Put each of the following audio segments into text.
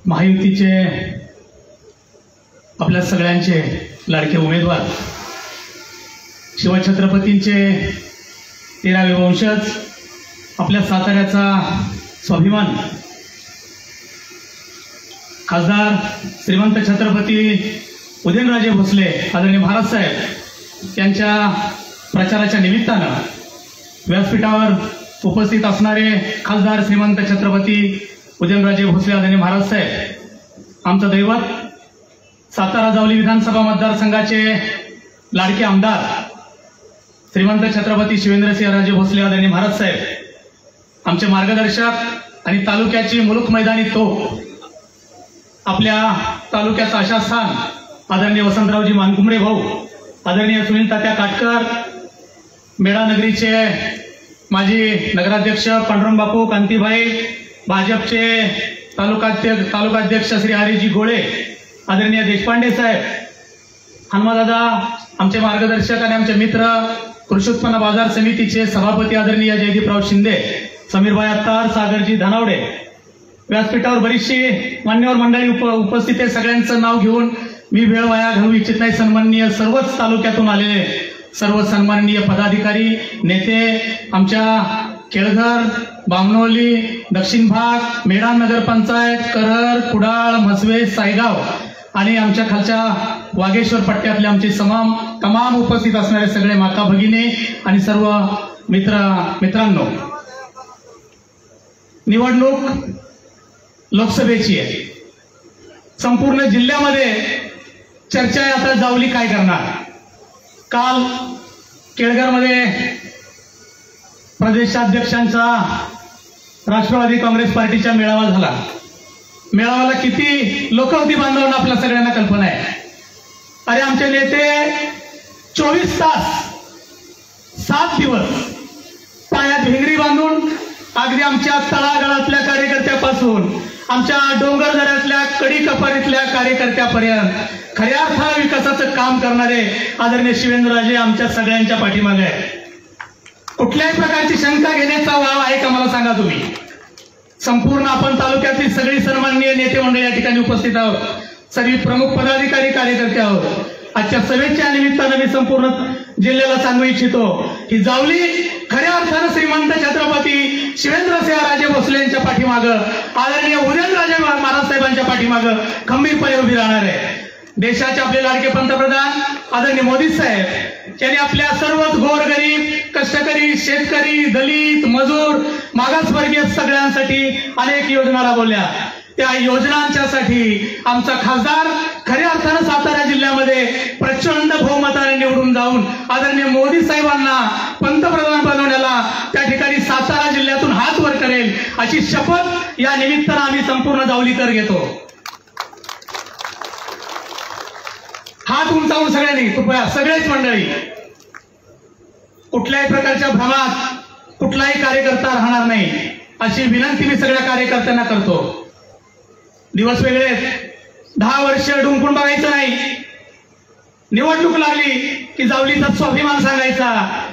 महायुतीचे आपल्या सगळ्यांचे लाडके उमेदवार शिवछत्रपतींचे 13वे वंशज, आपल्या साताऱ्याचा स्वाभिमान खासदार श्रीमंत छत्रपती उदयनराजे भोसले आदरणीय महाराज साहेब यांच्या प्रचाराच्या निमित्तानं व्यासपीठावर उपस्थित असणारे खासदार श्रीमंत छत्रपती उदयनराजे भोसले आदरणीय महाराज साहेब, आमचं दैवत सातारा जावली विधानसभा मतदारसंघाचे लाडके आमदार श्रीमंत छत्रपती शिवेंद्रसिंहराजे भोसले आदरणीय महाराज साहेब, आमचे मार्गदर्शक आणि तालुक्याची मुलूक मैदानी तोफ, आपल्या तालुक्याचा आशास्थान आदरणीय वसंतरावजी मानकुमरे भाऊ, आदरणीय सुनील तात्या काटकर, मेढा नगरीचे माजी नगराध्यक्ष पांडुरंग बापू कांतीभाई, भाजपचे तालुकाध्यक्ष श्री हरीजी गोळे, आदरणीय देशपांडे साहेब, हनुमादादा, आमचे मार्गदर्शक आणि आमचे मित्र कृषी उत्पन्न बाजार समितीचे सभापती आदरणीय जयदीपराव शिंदे, समीरभाई अत्तार, सागरजी धनावडे, व्यासपीठावर बरीचशी मान्यवर मंडळी उपस्थित आहे. सगळ्यांचं नाव घेऊन मी वेळ वाया घालवू इच्छित नाही. सन्माननीय सर्वच तालुक्यातून आलेले सर्व सन्माननीय पदाधिकारी, नेते, आमच्या केळघर, बामणोली, दक्षिण भाग, मेढा नगरपंचायत, करर, कुडाळ, म्हसवे, सायगाव आणि आमच्या खालच्या वागेश्वर पट्ट्यातले आमचे तमाम उपस्थित असणारे सगळे माता भगिनी आणि सर्व मित्रांनो, निवडणूक लोकसभेची आहे. संपूर्ण जिल्ह्यामध्ये चर्चा आहे आता जावली काय करणार. काल केळघरमध्ये प्रदेशाध्यक्षांचा राष्ट्रवादी काँग्रेस पार्टीचा मेळावा झाला. मेळाव्याला किती लोक होती बांधवांना आपल्या सगळ्यांना कल्पना आहे. अरे आमचे नेते 24 तास 7 दिवस पायात भिंगरी बांधून अगदी आमच्या तळागाळातल्या कार्यकर्त्यापासून आमच्या डोंगरदऱ्यातल्या कडी-कपारीतल्या कार्यकर्त्यापर्यंत खऱ्या अर्थानं विकासाचं काम करणारे आदरणीय शिवेंद्रराजे आमच्या सगळ्यांच्या पाठीमागे आहे. कुठल्याही प्रकारची शंका घेण्याचा वाव आहे का मला सांगा तुम्ही. संपूर्ण आपण तालुक्यातील सगळी सन्माननीय नेते मंडळी या ठिकाणी उपस्थित आहोत. सर्व प्रमुख पदाधिकारी कार्यकर्ते आहोत. आजच्या सभेच्या निमित्तानं मी संपूर्ण जिल्ह्याला सांगू इच्छितो की जावली खऱ्या अर्थानं श्रीमंत छत्रपती शिवेंद्रसिंहराजे भोसले यांच्या पाठीमागं, आदरणीय उदयनराजे महाराज साहेबांच्या पाठीमागं खंबीरपणे उभी राहणार आहे. देशाचे आपले लाडके पंतप्रधान आदरणीय मोदी साहेब यांनी आपल्या सर्वच गोरगरीब, कष्टकरी, शेतकरी, दलित, मजूर, मागासवर्गीय सगळ्यांसाठी अनेक योजना राबवल्या. त्या योजनांच्यासाठी आमचा खासदार खऱ्या अर्थानं सातारा जिल्ह्यामध्ये प्रचंड बहुमताने निवडून जाऊन आदरणीय मोदी साहेबांना पंतप्रधान बनवण्याला त्या ठिकाणी सातारा जिल्ह्यातून हात वर करेल अशी शपथ या निमित्तानं आम्ही संपूर्ण जावलीकर घेतो. हात उंचावून सगळ्यांनी कृपया सगळेच मंडळी, कुठल्याही प्रकारच्या भ्रमात कुठलाही कार्यकर्ता राहणार नाही अशी विनंती मी सगळ्या कार्यकर्त्यांना करतो. दिवस वेगळे, 10 वर्ष डुंकून बघायचं नाही. निवडणूक लागली की जावलीचा स्वाभिमान सांगायचा.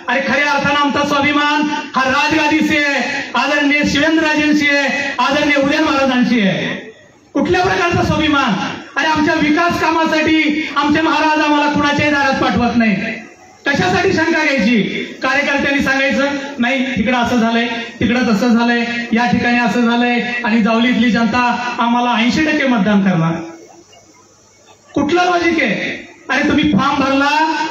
अरे खऱ्या अर्थानं आमचा स्वाभिमान हा राजगादीशी आहे, आदरणीय शिवेंद्रराजेंशी आहे, आदरणीय उदयन महाराजांशी आहे. कुठल्या प्रकारचा स्वाभिमान. अरे आमच्या विकास कामासाठी आमचे महाराज आम्हाला कुणाच्याही दारात पाठवत नाही. कशासाठी शंका घ्यायची. कार्यकर्त्यांनी सांगायचं नाही तिकडं असं झालंय, तिकडं तसं झालंय, या ठिकाणी असं झालंय आणि जावलीतली जनता आम्हाला 80% मतदान करणार. कुठलं लॉजिक आहे. अरे तुम्ही फॉर्म भरला,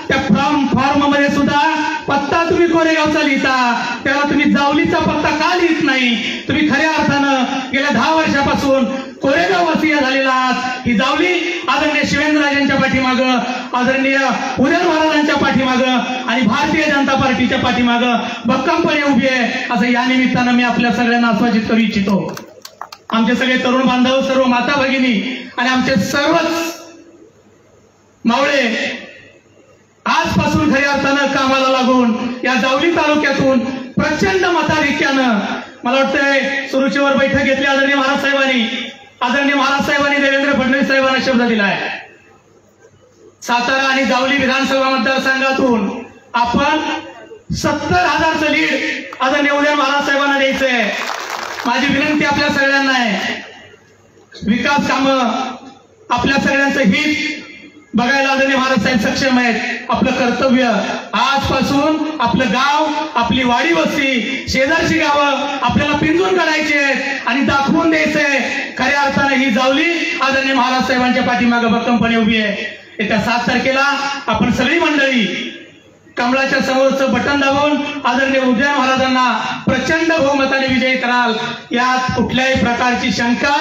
त्या फॉर्म मध्ये सुद्धा पत्ता तुम्ही कोरेगावचा लिहिता, त्याला तुम्ही जावलीचा पत्ता का लिहित नाही. तुम्ही खऱ्या अर्थानं गेल्या 10 वर्षापासून कोरेगाव वासीय झालेला आहात. ही जावली आदरणीय शिवेंद्रराजेंच्या पाठीमागं, आदरणीय उदयन महाराजांच्या मागं आणि भारतीय जनता पार्टीच्या पाठीमागं भक्कमपणे उभी आहे असं या निमित्तानं मी आपल्या सगळ्यांना आश्वासित करू इच्छितो. आमचे सगळे तरुण बांधव, सर्व माता भगिनी आणि आमचे सर्वच मावळे आजपासून खऱ्या अर्थानं कामाला लागून या जावली तालुक्यातून प्रचंड मताधिक्यानं मला वाटतंय सुरुचीवर बैठक घेतली आदरणीय महाराज साहेबांनी देवेंद्र फडणवीस साहेबांना शब्द दिलाय. सातारा आणि जावली विधानसभा मतदारसंघातून आपण 70,000चं लीड आदरणीय उदयन महाराज साहेबांना द्यायचंय. माझी विनंती आपल्या सगळ्यांना आहे. विकास कामं, आपल्या सगळ्यांचं हित बघायला आदरणीय महाराज साहेब सक्षम आहेत. आपलं कर्तव्य आजपासून आपलं गाव, आपली वाडी वस्ती, शेजारची गावं आपल्याला पिंजून काढायची आहेत आणि दाखवून द्यायचंय खऱ्या अर्थाने ही जावली आदरणीय महाराज साहेबांच्या पाठीमागे भक्कमपणे उभी आहे. येत्या 7 तारखेला आपण सगळी मंडळी कमळाच्या समोरचं बटन दाबून आदरणीय उदय महाराजांना प्रचंड बहुमताने विजयी कराल. यात कुठल्याही प्रकारची शंका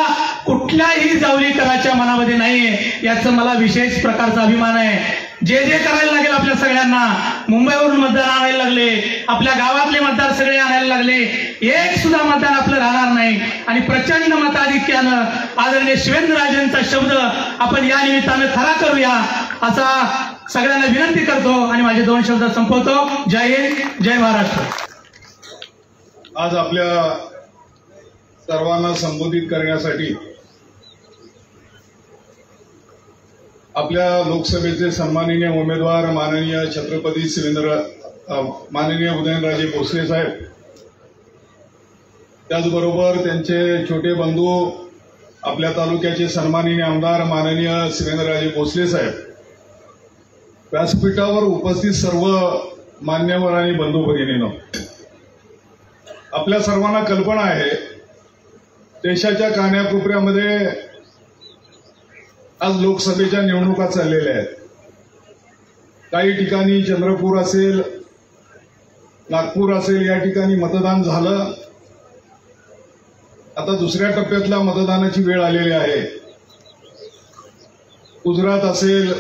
कुठल्याही जावलीकराच्या मनामध्ये नाहीये. याचं मला विशेष प्रकारचा अभिमान आहे. जे जे करायला लागेल आपल्या सगळ्यांना, मुंबईवरून मतदान आणायला लागले, आपल्या गावातले मतदार सगळे आणायला लागले, एक सुद्धा मतदान आपलं राहणार नाही आणि प्रचंड मताधिक्यानं आदरणीय शिवेंद्रराजेंचा शब्द आपण या निमित्तानं खरा करूया असा सगळ्यांना विनंती करतो आणि माझे 2 शब्द संपवतो. जय हिंद, जय महाराष्ट्र. आज आपल्या सर्वांना संबोधित करण्यासाठी आपल्या लोकसभेचे सन्माननीय उमेदवार माननीय छत्रपती माननीय उदयनराजे भोसले साहेब, त्याचबरोबर त्यांचे छोटे बंधू आपल्या तालुक्याचे सन्माननीय आमदार माननीय शिवेंद्रराजे भोसले साहेब, व्यासपीठावर उपस्थित सर्व मान्यवर आणि बंधू भगिनींनो, आपल्या सर्वांना कल्पना आहे देशाच्या कानाकोपऱ्यामध्ये आज लोकसभेच्या निवडणुका चाललेल्या आहेत. काही ठिकाणी चंद्रपूर असेल, नागपूर असेल, या ठिकाणी मतदान झालं. आता दुसऱ्या टप्प्यातल्या मतदानाची वेळ आलेली आहे. गुजरात असेल,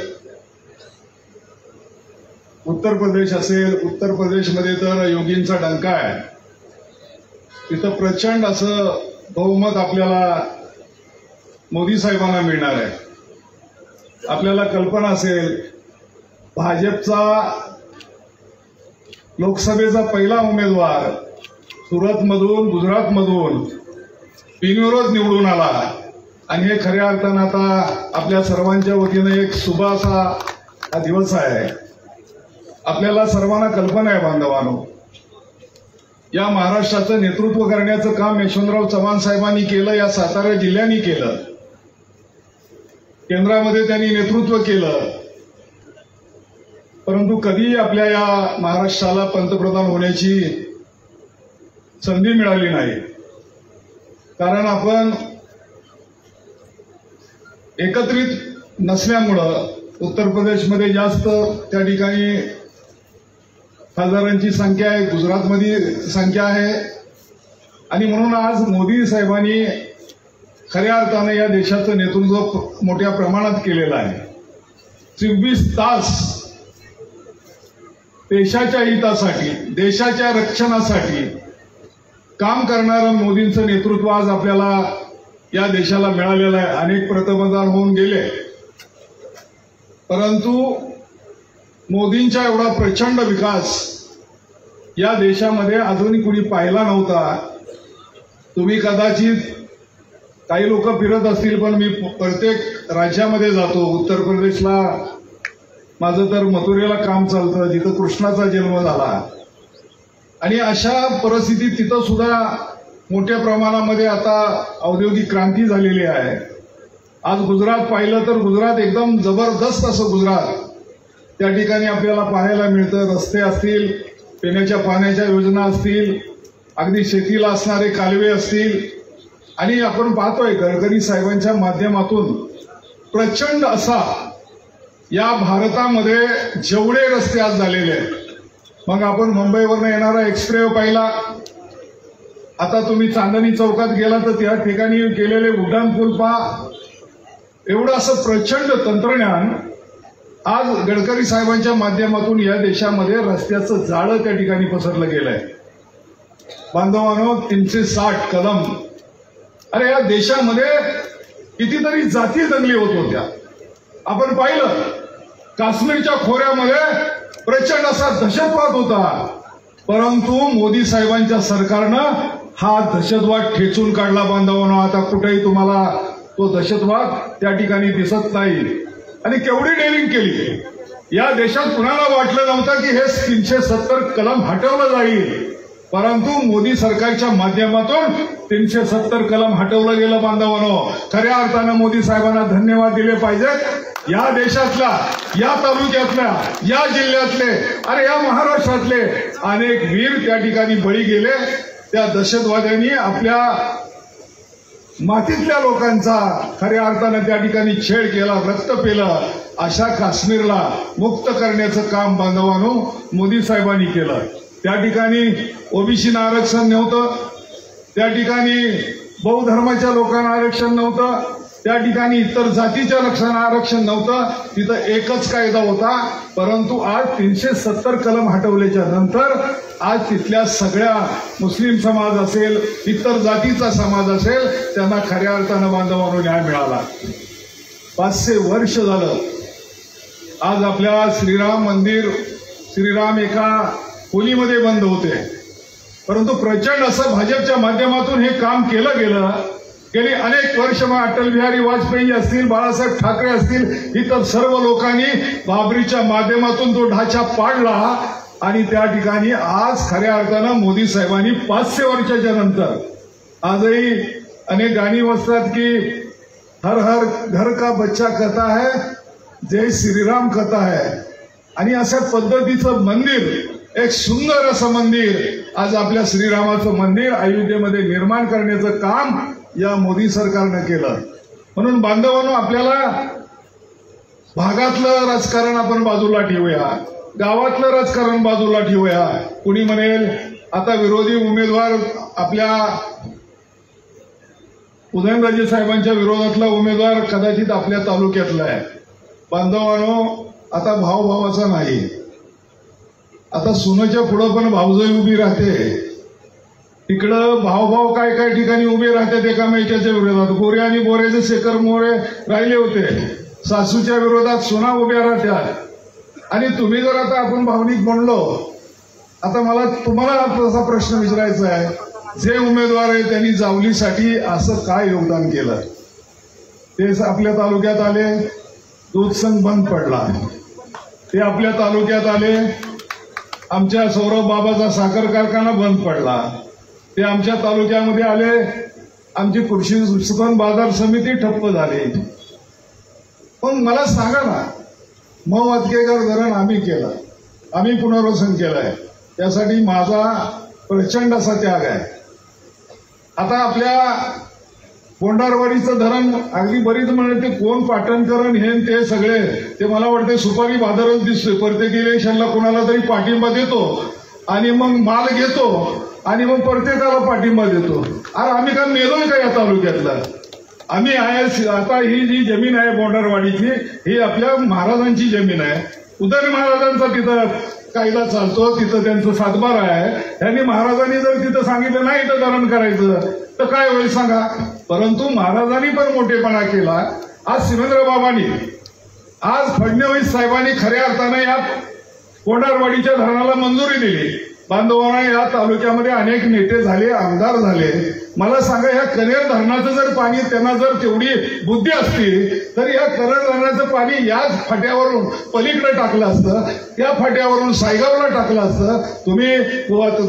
उत्तर प्रदेश असेल, उत्तर प्रदेशमध्ये तर योगींचा डंका आहे. तिथं प्रचंड असं बहुमत आपल्याला मोदी साहेबांना मिळणार आहे. आपल्याला कल्पना असेल भाजपचा लोकसभेचा पहिला उमेदवार सुरतमधून, गुजरातमधून बिनविरोध निवडून आला आणि हे खऱ्या अर्थानं आता आपल्या सर्वांच्या वतीनं एक शुभ असा हा दिवस आहे. आपल्याला सर्वांना कल्पना आहे बांधवांनो, या महाराष्ट्राचं नेतृत्व करण्याचं काम यशवंतराव चव्हाण साहेबांनी केलं, या सातारा जिल्ह्याने केलं. केंद्रामध्ये त्यांनी नेतृत्व केलं, परंतु कधी आपल्या या महाराष्ट्राला पंतप्रधान होण्याची संधी मिळाली नाही. कारण आपण एकत्रित नसल्यामुळं उत्तर प्रदेशमध्ये जास्त त्या ठिकाणी खासदारांची संख्या आहे, गुजरातमध्ये संख्या आहे आणि म्हणून आज मोदी साहेबांनी खऱ्या अर्थाने या देशाचं नेतृत्व मोठ्या प्रमाणात केलेलं आहे. 24 तास देशाच्या हितासाठी, देशाच्या रक्षणासाठी काम करणारं मोदींचं नेतृत्व आज आपल्याला या देशाला मिळालेलं आहे. अनेक पंतप्रधान होऊन गेले, परंतु मोदींचा एवढा प्रचंड विकास या देशामध्ये अजूनही कुणी पाहिला नव्हता. तुम्ही कदाचित काही लोक फिरत असतील, पण मी प्रत्येक राज्यामध्ये जातो. उत्तर प्रदेशला माझं तर मथुरेला काम चालतं, जिथं कृष्णाचा जन्म झाला आणि अशा परिस्थितीत तिथं सुद्धा मोठ्या प्रमाणामध्ये आता औद्योगिक क्रांती झालेली आहे. आज गुजरात पाहिलं तर गुजरात एकदम जबरदस्त असं गुजरात त्या ठिकाणी आपल्याला पाहायला मिळतं. रस्ते असतील, पिण्याच्या पाण्याच्या योजना असतील, अगदी शेतीला असणारे कालवे असतील आणि आपण पाहतोय गडकरी साहेबांच्या माध्यमातून प्रचंड असा या भारतामध्ये जेवढे रस्ते आज झालेले आहेत. मग आपण मुंबईवरनं येणारा एक्सप्रेस पाहिला, आता तुम्ही चांदणी चौकात गेला तर त्या ठिकाणी केलेले उड्डाण पूल पहा. एवढं असं प्रचंड तंत्रज्ञान आज गडकरी साहेबांच्या माध्यमातून या देशामध्ये रस्त्याचं जाळं त्या ठिकाणी पसरलं गेलंय. बांधवांनो, 360 कलम, अरे या देशामध्ये कितीतरी जाती दंगली होत होत्या. आपण पाहिलं काश्मीरच्या खोऱ्यामध्ये प्रचंड असा दहशतवाद होता, परंतु मोदी साहेबांच्या सरकारनं हा दहशतवाद ठेचून काढला. बांधवांनो, आता कुठेही तुम्हाला तो दहशतवाद त्या ठिकाणी दिसत नाही. आणि केवढी डेअरिंग केली. या देशात कुणाला वाटलं नव्हतं की हे 370 कलम हटवलं जाईल परंतु मोदी सरकारच्या माध्यमातून 370 कलम हटवलं गेलं. बांधवांनो, खऱ्या अर्थानं मोदी साहेबांना धन्यवाद दिले पाहिजेत. या देशातल्या, या तालुक्यातल्या, या जिल्ह्यातले, अरे या महाराष्ट्रातले अनेक वीर त्या ठिकाणी बळी गेले. त्या दहशतवाद्यांनी आपल्या मातीतल्या लोकांचा खऱ्या अर्थानं त्या ठिकाणी छेड केला, रक्त पेलं. अशा काश्मीरला मुक्त करण्याचं काम बांधवांनो मोदी साहेबांनी केलं. त्या ठिकाणी ओबीसीना आरक्षण नव्हतं, त्या ठिकाणी बहुधर्माच्या लोकांना आरक्षण नव्हतं, त्या ठिकाणी इतर जातीच्या लोकांना आरक्षण नव्हतं. तिथं एकच कायदा होता. परंतु आज 370 कलम हटवल्याच्या नंतर आज तिथल्या सगळ्या मुस्लिम समाज असेल, इतर जातीचा समाज असेल, त्यांना खऱ्या अर्थानं बांधवांनो न्याय मिळाला. 500 वर्ष झालं आज आपल्या श्रीराम मंदिर, श्रीराम एका खोलीमध्ये बंद होते. परंतु प्रचंड असं भाजपच्या माध्यमातून हे काम केलं गेलं. गेली अनेक वर्ष मग अटल बिहारी वाजपेयी असतील, बाळासाहेब ठाकरे असतील, इतर सर्व लोकांनी बाबरीच्या माध्यमातून तो ढाचा पाडला आणि त्या ठिकाणी आज खऱ्या अर्थानं मोदी साहेबांनी 500 वर्षाच्या नंतर आजही अनेक गाणी वाजतात की हर हर घर का बच्चा कहता है जय श्रीराम कहता है. आणि अशा पद्धतीचं मंदिर, एक सुंदर असं मंदिर आज आपल्या श्रीरामाचं मंदिर अयोध्येमध्ये निर्माण करण्याचं काम या मोदी सरकारनं केलं. म्हणून बांधवांनो, आपल्याला भागातलं राजकारण आपण बाजूला ठेवूया, गावातलं राजकारण बाजूला ठेवूया. कुणी म्हणेल आता विरोधी उमेदवार आपल्या उदयनराजे साहेबांच्या विरोधातला उमेदवार कदाचित आपल्या तालुक्यातला आहे. बांधवांनो, आता भावाचा नाही, आता सुनेच्या पुढं पण भावजाई उभी राहते. तिकडं भाव काय काय ठिकाणी उभे राहतात एकामेकाच्या विरोधात. गोरे आणि बोऱ्याचे शेखर मोरे राहिले होते, सासूच्या विरोधात सुना उभ्या राहतात. आणि तुम्ही जर आता आपण भावनिक बनलो, आता मला तुम्हाला तसा प्रश्न विचारायचा आहे, जे उमेदवार आहे त्यांनी जावलीसाठी असं काय योगदान केलं? ते आपल्या तालुक्यात आले, दूध संघ बंद पडला. ते आपल्या तालुक्यात आले, आमच्या सौरभ बाबाचा साखर कारखाना बंद पडला. ते आमच्या तालुक्यामध्ये आले, आमची कृषी उत्पादन बाजार समिती ठप्प झाली. पण मला सांगा ना, मौवातकेकर धरण आम्ही केलं, आम्ही पुनर्वसन केलंय, त्यासाठी माझा प्रचंड असा त्याग आहे. आता आपल्या बोंडारवाडीचं धरण अगदी बरीच म्हणते ते कोण पाटणकरण हे ते सगळे, ते मला वाटते सुपारी बाजारच दिसतोय. प्रत्येक इलेक्शनला कोणाला तरी पाठिंबा देतो आणि मग माल घेतो आणि मग प्रत्येकाला पाठिंबा देतो. अरे आम्ही काय मेलोय का या तालुक्यातला? आम्ही आहे. आता ही जी जमीन आहे बोंडारवाडीची, ही आपल्या महाराजांची जमीन आहे. उदय महाराजांचा तिथं कायदा चालतो, तिथं त्यांचं सातबारा आहे. त्यांनी महाराजांनी जर तिथं सांगितलं नाही इथं धरण करायचं तर काय होईल सांगा? परंतु महाराजांनी पण मोठेपणा केला. आज शिवेंद्र बाबांनी, आज फडणवीस साहेबांनी खऱ्या अर्थानं या बोंडारवाडीच्या धरणाला मंजुरी दिली. बांधवांना, या तालुक्यामध्ये अनेक नेते झाले, आमदार झाले. मला सांगा, या कनेर धरणाचं जर पाणी त्यांना जर तेवढी बुद्धी असती तर या कनेर धरणाचं पाणी याच फाट्यावरून पलीकडे टाकलं असतं, त्या फाट्यावरून सायगावला टाकलं असतं. तुम्ही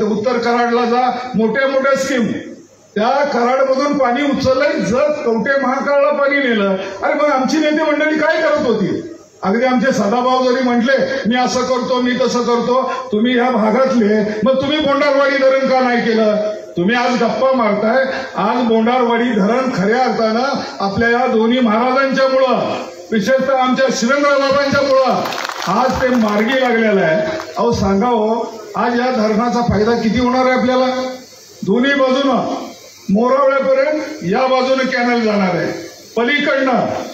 उत्तर कराडला जा, मोठ्या मोठ्या स्कीम, त्या कराडमधून पाणी उचललंय, जर कवठे महाकाळला पाणी नेलं. अरे मग आमची नेते मंडळी काय करत होती? अगदी आमचे सदाभाऊ जरी म्हटले मी असं करतो, मी तसं करतो, तुम्ही ह्या भागातले, मग तुम्ही बोंडारवाडी धरण का नाही केलं? तुम्ही आज गप्पा मारताय. आज बोंडारवाडी धरण खऱ्या अर्थानं आपल्या या दोन्ही महाराजांच्यामुळं, विशेषतः आमच्या शिवेंद्र बाबांच्यामुळं आज ते मार्गी लागलेलं आहे. अहो सांगा हो, आज या धरणाचा फायदा किती होणार आहे आपल्याला? दोन्ही बाजूनं मोरावळ्यापर्यंत या बाजूने कॅनल जाणार आहे, पलीकडनं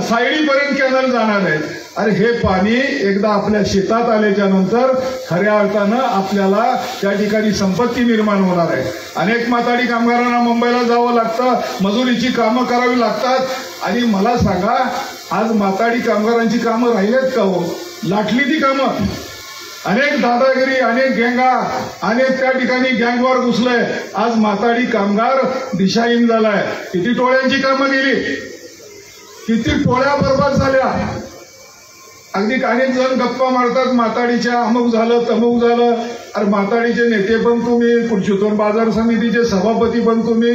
सायडीपर्यंत कॅनल जाणार आहे. अरे हे पाणी एकदा आपल्या शेतात आल्याच्या नंतर खऱ्या अर्थानं आपल्याला त्या ठिकाणी संपत्ती निर्माण होणार आहे. अनेक माथाडी कामगारांना मुंबईला जावं लागतं, मजुरीची कामं करावी लागतात. आणि मला सांगा, आज माथाडी कामगारांची कामं राहिलेत का हो? लाटली ती कामं. अनेक दादागिरी, अनेक गँगा, अनेक त्या ठिकाणी गँगवर घुसलंय. आज माथाडी कामगार दिशाहीन झालाय. किती टोळ्यांची कामं गेली, किती टोळ्या बर्बाद झाल्या. अगदी अनेक जण गप्पा मारतात माताडीच्या अमुक झालं तमुक झालं. अरे माताडीचे नेते पण तुम्ही, चितूर बाजार समितीचे सभापती पण तुम्ही,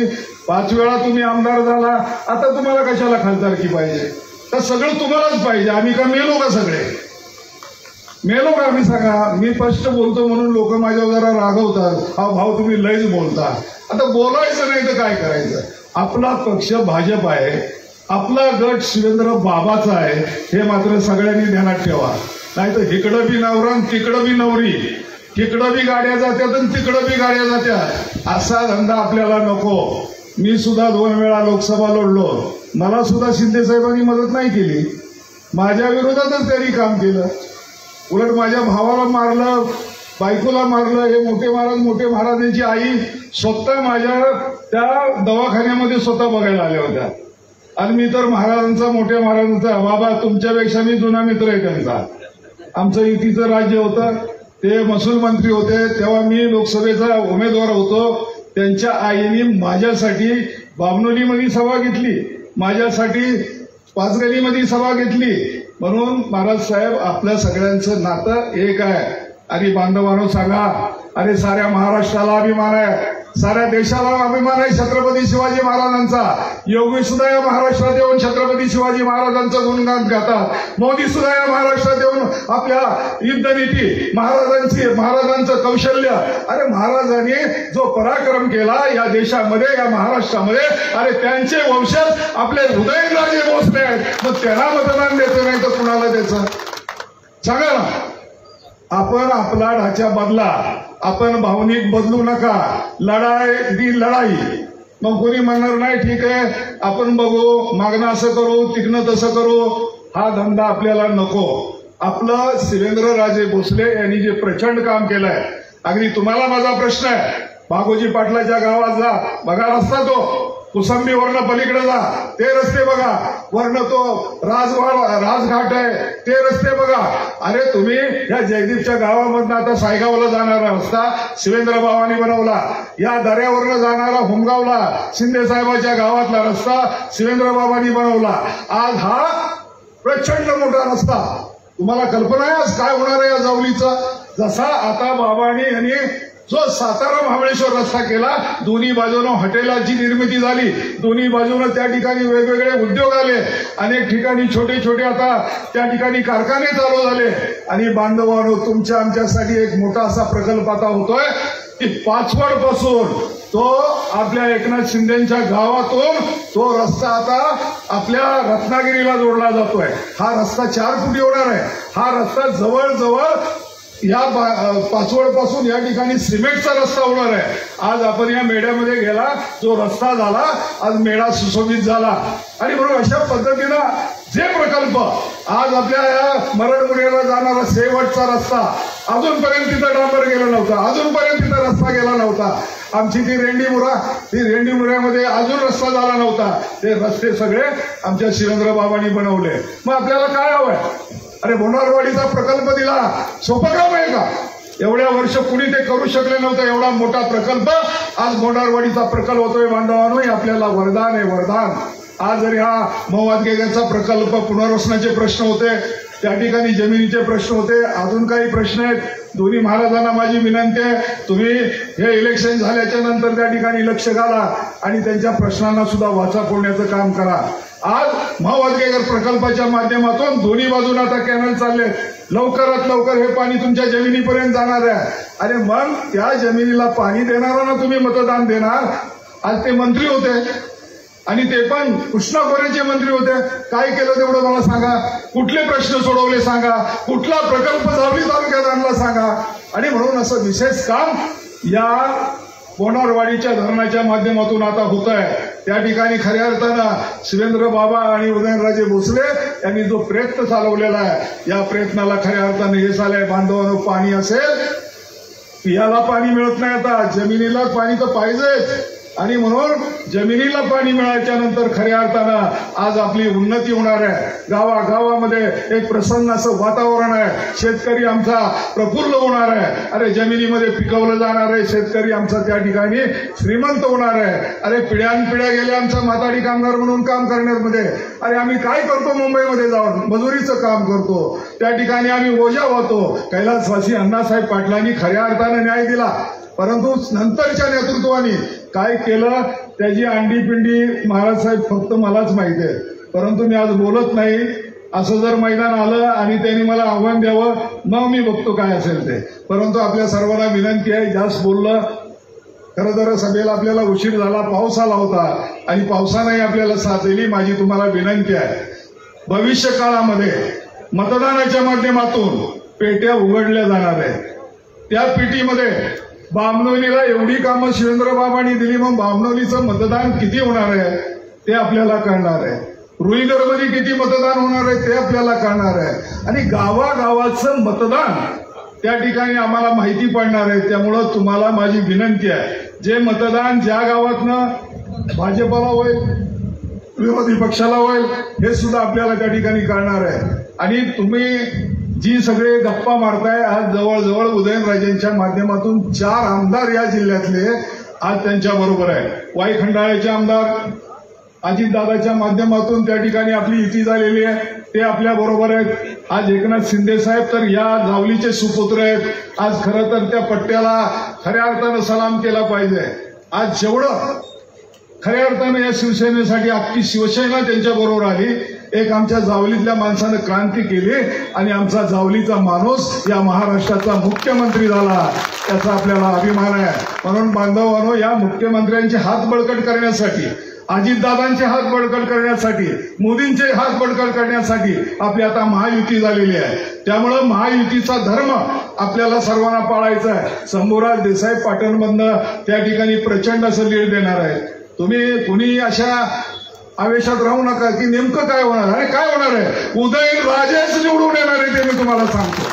5 वेळा तुम्ही आमदार झाला. आता तुम्हाला कशाला खासदारकी पाहिजे? तर सगळं तुम्हालाच पाहिजे. आम्ही का मेलो का? सगळे मेलो का आम्ही? सांगा. मी स्पष्ट बोलतो म्हणून लोक माझ्यावर जरा रागवतात. हा भाऊ तुम्ही लयच बोलता. आता बोलायचं नाही तर काय करायचं? आपला पक्ष भाजप आहे, आपला गट शिवेंद्र बाबाचा आहे, हे मात्र सगळ्यांनी ध्यानात ठेवा. नाही तर इकडं बी नवरा तिकडं बी नवरी, तिकडं बी गाड्या जात्यात आणि तिकडं बी गाड्या जात्यात. असा धंदा आपल्याला नको. मी सुद्धा 2 वेळा लोकसभा लढलो. मला सुद्धा शिंदे साहेबांनी मदत नाही केली. माझ्या विरोधातच त्यांनी काम केलं. उलट माझ्या भावाला मारलं, बायकोला मारलं. हे मोठे महाराज यांची आई स्वतः माझ्या त्या दवाखान्यामध्ये स्वतः बघायला आल्या होत्या. आणि मी तर मोठ्या महाराजांचा बाबा, तुमच्यापेक्षा मी जुना मित्र आहे त्यांचा. आमचं युतीचं राज्य होतं, ते महसूल मंत्री होते, तेव्हा मी लोकसभेचा उमेदवार होतो. त्यांच्या आईने माझ्यासाठी बामनोलीमध्ये सभा घेतली, माझ्यासाठी पाचगणीमध्ये सभा घेतली. म्हणून महाराज साहेब, आपल्या सगळ्यांचं नातं एक आहे. आणि बांधवांनो सांगा, अरे साऱ्या महाराष्ट्राला अभिमान आहे, साऱ्या देशाला अभिमान आहे छत्रपती शिवाजी महाराजांचा. योगी सुद्धा या महाराष्ट्रात येऊन छत्रपती शिवाजी महाराजांचं गुणगान गातात. मोदी सुद्धा या महाराष्ट्रात येऊन आपल्या युद्धनीती, महाराजांचं कौशल्य, अरे महाराजांनी जो पराक्रम केला या देशामध्ये, या महाराष्ट्रामध्ये, अरे त्यांचे वंशज आपले उदयनराजे भोसले आहेत. मग त्यांना मतदान द्यायचं नाही तर कुणाला द्यायचं? सांगा ना. आपण आपला ढाचा बदला, आपण भावनिक बदलू नका. लढाई ती लढाई. मग कोणी म्हणणार नाही ठीक आहे आपण बघू, मागणं असं करू, तिकणं तसं करू. हा धंदा आपल्याला नको. आपलं शिवेंद्रराजे भोसले यांनी जे प्रचंड काम केलंय, अगदी तुम्हाला माझा प्रश्न आहे, भागोजी पाटलाच्या गावात जा, बघा रस्ता तो कुसंबी वरनं पलीकडे जा, ते रस्ते बघा. वरनं तो राजघाट आहे, ते रस्ते बघा. अरे तुम्ही या जयदीपच्या गावामधनं आता सायगावला जाणारा रस्ता शिवेंद्र बाबांनी बनवला. या दऱ्यावरनं जाणारा होमगावला शिंदे साहेबाच्या गावातला रस्ता शिवेंद्र बाबांनी बनवला. आज हा प्रचंड मोठा रस्ता. तुम्हाला कल्पना आहे आज काय होणार आहे या जावलीचा? जसा आता बाबांनी यांनी जो सातारा महाबळेश्वर रस्ता केला, दोन्ही बाजूनं हॉटेलांची निर्मिती झाली, दोन्ही बाजूनं त्या ठिकाणी वेगवेगळे उद्योग आले, अनेक ठिकाणी छोटे छोटे आता त्या ठिकाणी कारखाने चालू झाले. आणि बांधवांनो, तुमच्या आमच्यासाठी एक मोठा असा प्रकल्प आता होतोय की पाचवड पासून तो आपल्या एकनाथ शिंदेच्या गावातून तो रस्ता आता आपल्या रत्नागिरीला जोडला जातोय. हा रस्ता 4 फूट होणार आहे. हा रस्ता जवळजवळ या पाचवड पासून या ठिकाणी सिमेंटचा रस्ता होणार आहे. आज आपण या मेढ्यामध्ये गेला, जो रस्ता झाला, आज मेढा सुशोभित झाला. आणि म्हणून अशा पद्धतीनं जे प्रकल्प आज आपल्या या मरणमुळेला जाणारा शेवटचा रस्ता, अजूनपर्यंत तिथं डांबर गेला नव्हता, अजूनपर्यंत तिथं रस्ता गेला नव्हता. आमची ती रेंडीमुऱ्यामध्ये अजून रस्ता झाला नव्हता. ते रस्ते सगळे आमच्या शिवेंद्र बाबांनी बनवले. मग आपल्याला काय हवंय? अरे बोंडारवाडीचा प्रकल्प दिला, सोपं काम आहे का? एवढ्या वर्ष कुणी ते करू शकले नव्हतं. एवढा मोठा प्रकल्प आज बोंडारवाडीचा प्रकल्प होतोय. बांधवांनो, आपल्याला वरदान आहे, वरदान. आज जरी हा मवादगेगाचा प्रकल्प, पुनर्वसनाचे प्रश्न होते, त्या ठिकाणी जमिनीचे प्रश्न होते, अजून काही प्रश्न आहेत. दोन्ही महाराजांना माझी विनंती आहे, तुम्ही हे इलेक्शन झाल्याच्या नंतर त्या ठिकाणी लक्ष घाला आणि त्यांच्या प्रश्नांना सुद्धा वाचा फोडण्याचं काम करा. आज मवादगेगर प्रकल्पाच्या माध्यमातून दोन्ही बाजूला आता कॅनल चालले, लवकरात लवकर हे पाणी तुमच्या जमिनीपर्यंत जाणार आहे. अरे मग त्या जमिनीला पाणी देणाऱ्यांना तुम्ही मतदान देणार. आज ते मंत्री होते आणि ते पण कृष्णा खोरेचे मंत्री होते. काय केलं तेवढं मला सांगा. कुठले प्रश्न सोडवले सांगा. कुठला प्रकल्प जावली तालुक्यात आणला सांगा. आणि म्हणून असं विशेष काम या बोंडारवाडीच्या धरणाच्या माध्यमातून आता होत आहे. त्या ठिकाणी खऱ्या अर्थानं शिवेंद्र बाबा आणि उदयनराजे भोसले यांनी जो प्रयत्न चालवलेला आहे, या प्रयत्नाला खऱ्या अर्थानं यश आलंय. बांधवांनो, पाणी असेल, पियाला पाणी मिळत नाही, आता जमिनीला पाणी तर पाहिजेच. आणि म्हणून जमिनीला पाणी मिळाल्याच्या नंतर खऱ्या अर्थानं आज आपली उन्नती होणार आहे. गावागावामध्ये एक प्रसन्न असं वातावरण आहे. शेतकरी आमचा प्रफुल्ल होणार आहे. अरे जमिनीमध्ये पिकवलं जाणार आहे शेतकरी आमचा त्या ठिकाणी श्रीमंत होणार आहे. अरे पिढ्यानपिढ्या गेल्या आमचा माताडी कामगार म्हणून काम करण्यामध्ये. अरे आम्ही काय करतो मुंबईमध्ये जाऊन मजुरीचं काम करतो. त्या ठिकाणी आम्ही ओझा होतो. कैलासवासी अण्णासाहेब पाटलांनी खऱ्या अर्थानं न्याय दिला. परंतु नंतरच्या नेतृत्वाने काय केलं त्याची अंडीपिंडी महाराज साहेब फक्त मलाच माहिती आहे. परंतु मी आज बोलत नाही. असं जर मैदान आलं आणि त्यांनी मला आव्हान द्यावं मग मी बघतो काय असेल ते. परंतु आपल्या सर्वांना विनंती आहे जास्त बोललं. खरं तर सभेला आपल्याला उशीर झाला. पाऊस आला होता आणि पावसानेही आपल्याला साथ दिली. माझी तुम्हाला विनंती आहे भविष्य काळामध्ये मतदानाच्या माध्यमातून पेट्या उघडल्या जाणार आहेत. त्या पेटीमध्ये बामणोलीला एवढी कामं शिवेंद्रबाबांनी दिली. मग बामणोलीचं मतदान किती होणार आहे ते आपल्याला कळणार आहे. रुईगरमध्ये किती मतदान होणार आहे ते आपल्याला कळणार आहे. आणि गावागावाचं मतदान त्या ठिकाणी आम्हाला माहिती पडणार आहे. त्यामुळं तुम्हाला माझी विनंती आहे जे मतदान ज्या गावातनं भाजपला होईल विरोधी पक्षाला होईल हे सुद्धा आपल्याला त्या ठिकाणी कळणार आहे. आणि तुम्ही जी सगळे गप्पा मारताय आज जवळजवळ उदयनराजेंच्या माध्यमातून 4 आमदार या जिल्ह्यातले आज त्यांच्या बरोबर आहे. वाई खंडाळ्याचे आमदार अजितदादाच्या माध्यमातून त्या ठिकाणी आपली युती झालेली आहे ते आपल्या बरोबर आहेत. आज एकनाथ शिंदे साहेब तर या जावलीचे सुपुत्र आहेत. आज खरं तर त्या पट्ट्याला खऱ्या अर्थानं सलाम केला पाहिजे. आज जेवढं खऱ्या अर्थानं या शिवसेनेसाठी अख्खी शिवसेना त्यांच्या बरोबर आली. एक आमच्या जावलीतल्या माणसानं क्रांती केली आणि आमचा जावलीचा माणूस या महाराष्ट्राचा मुख्यमंत्री झाला त्याचा आपल्याला अभिमान आहे. म्हणून बांधवांनो या मुख्यमंत्र्यांचे हात बळकट करण्यासाठी अजितदादांचे हात बळकट करण्यासाठी मोदींचे हात बळकट करण्यासाठी आपली आता महायुती झालेली आहे. त्यामुळं महायुतीचा धर्म आपल्याला सर्वांना पाळायचा आहे. शंभूराज देसाई पाटणमधनं त्या ठिकाणी प्रचंड असं लीड देणार आहे. तुम्ही कुणी अशा आवेशात राहू नका की नेमकं काय होणार आहे. काय होणार आहे उदयनराजेच निवडून येणार आहे ते मी तुम्हाला सांगतो.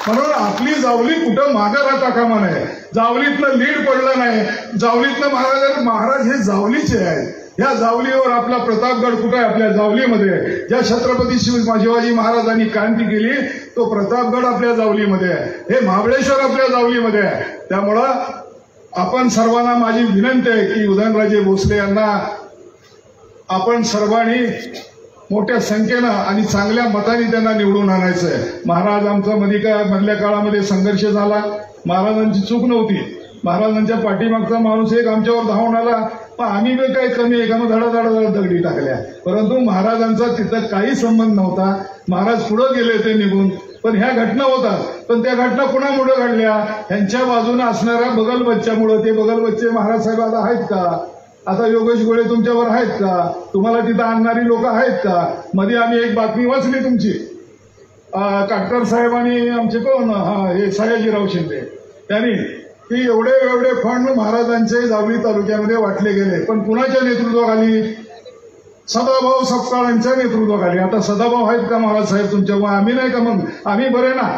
म्हणून आपली जावली कुठं मागं राहता कामा नये. जावलीतनं लीड पडलं नाही. जावलीतनं महाराज हे जावलीचे आहेत. या जावलीवर आपला प्रतापगड कुठं आहे आपल्या जावलीमध्ये. ज्या छत्रपती शिवाजी महाराजांनी क्रांती केली तो प्रतापगड आपल्या जावलीमध्ये आहे. हे महाबळेश्वर आपल्या जावलीमध्ये आहे. त्यामुळं आपण सर्वांना माझी विनंती आहे की उदयनराजे भोसले यांना आपण सर्वांनी मोठ्या संख्येनं आणि चांगल्या मताने त्यांना निवडून आणायचं आहे. महाराज आमचा मधल्या काळामध्ये संघर्ष झाला. महाराजांची चूक नव्हती. महाराजांच्या पाठीमागचा माणूस एक आमच्यावर धावून आला. पण आम्ही बी काही कमी आहे का मग धडाधडा दगडी टाकल्या. परंतु महाराजांचा तिथं काही संबंध नव्हता. महाराज पुढे गेले ते निघून. पण ह्या घटना होतात. पण त्या घटना कुणामुळे घडल्या ह्यांच्या बाजूने असणाऱ्या बगलबच्च्यामुळे. ते बगलबच्चे महाराज साहेब आता आहेत का. आता योगेश गोळे तुमच्यावर आहेत का. तुम्हाला तिथं आणणारी लोक आहेत का. मध्ये आम्ही एक बातमी वाचली तुमची काटकर साहेबांनी आमचे कोण हे सयाजीराव शिंदे त्यांनी की एवढे फंड महाराजांचे जावली तालुक्यामध्ये वाटले गेले. पण कुणाच्या नेतृत्वाखाली सदाभाऊ सपकाळांच्या नेतृत्वाखाली. आता सदाभाऊ आहेत का महाराज साहेब तुमच्या. आम्ही नाही का मग आम्ही बरे ना.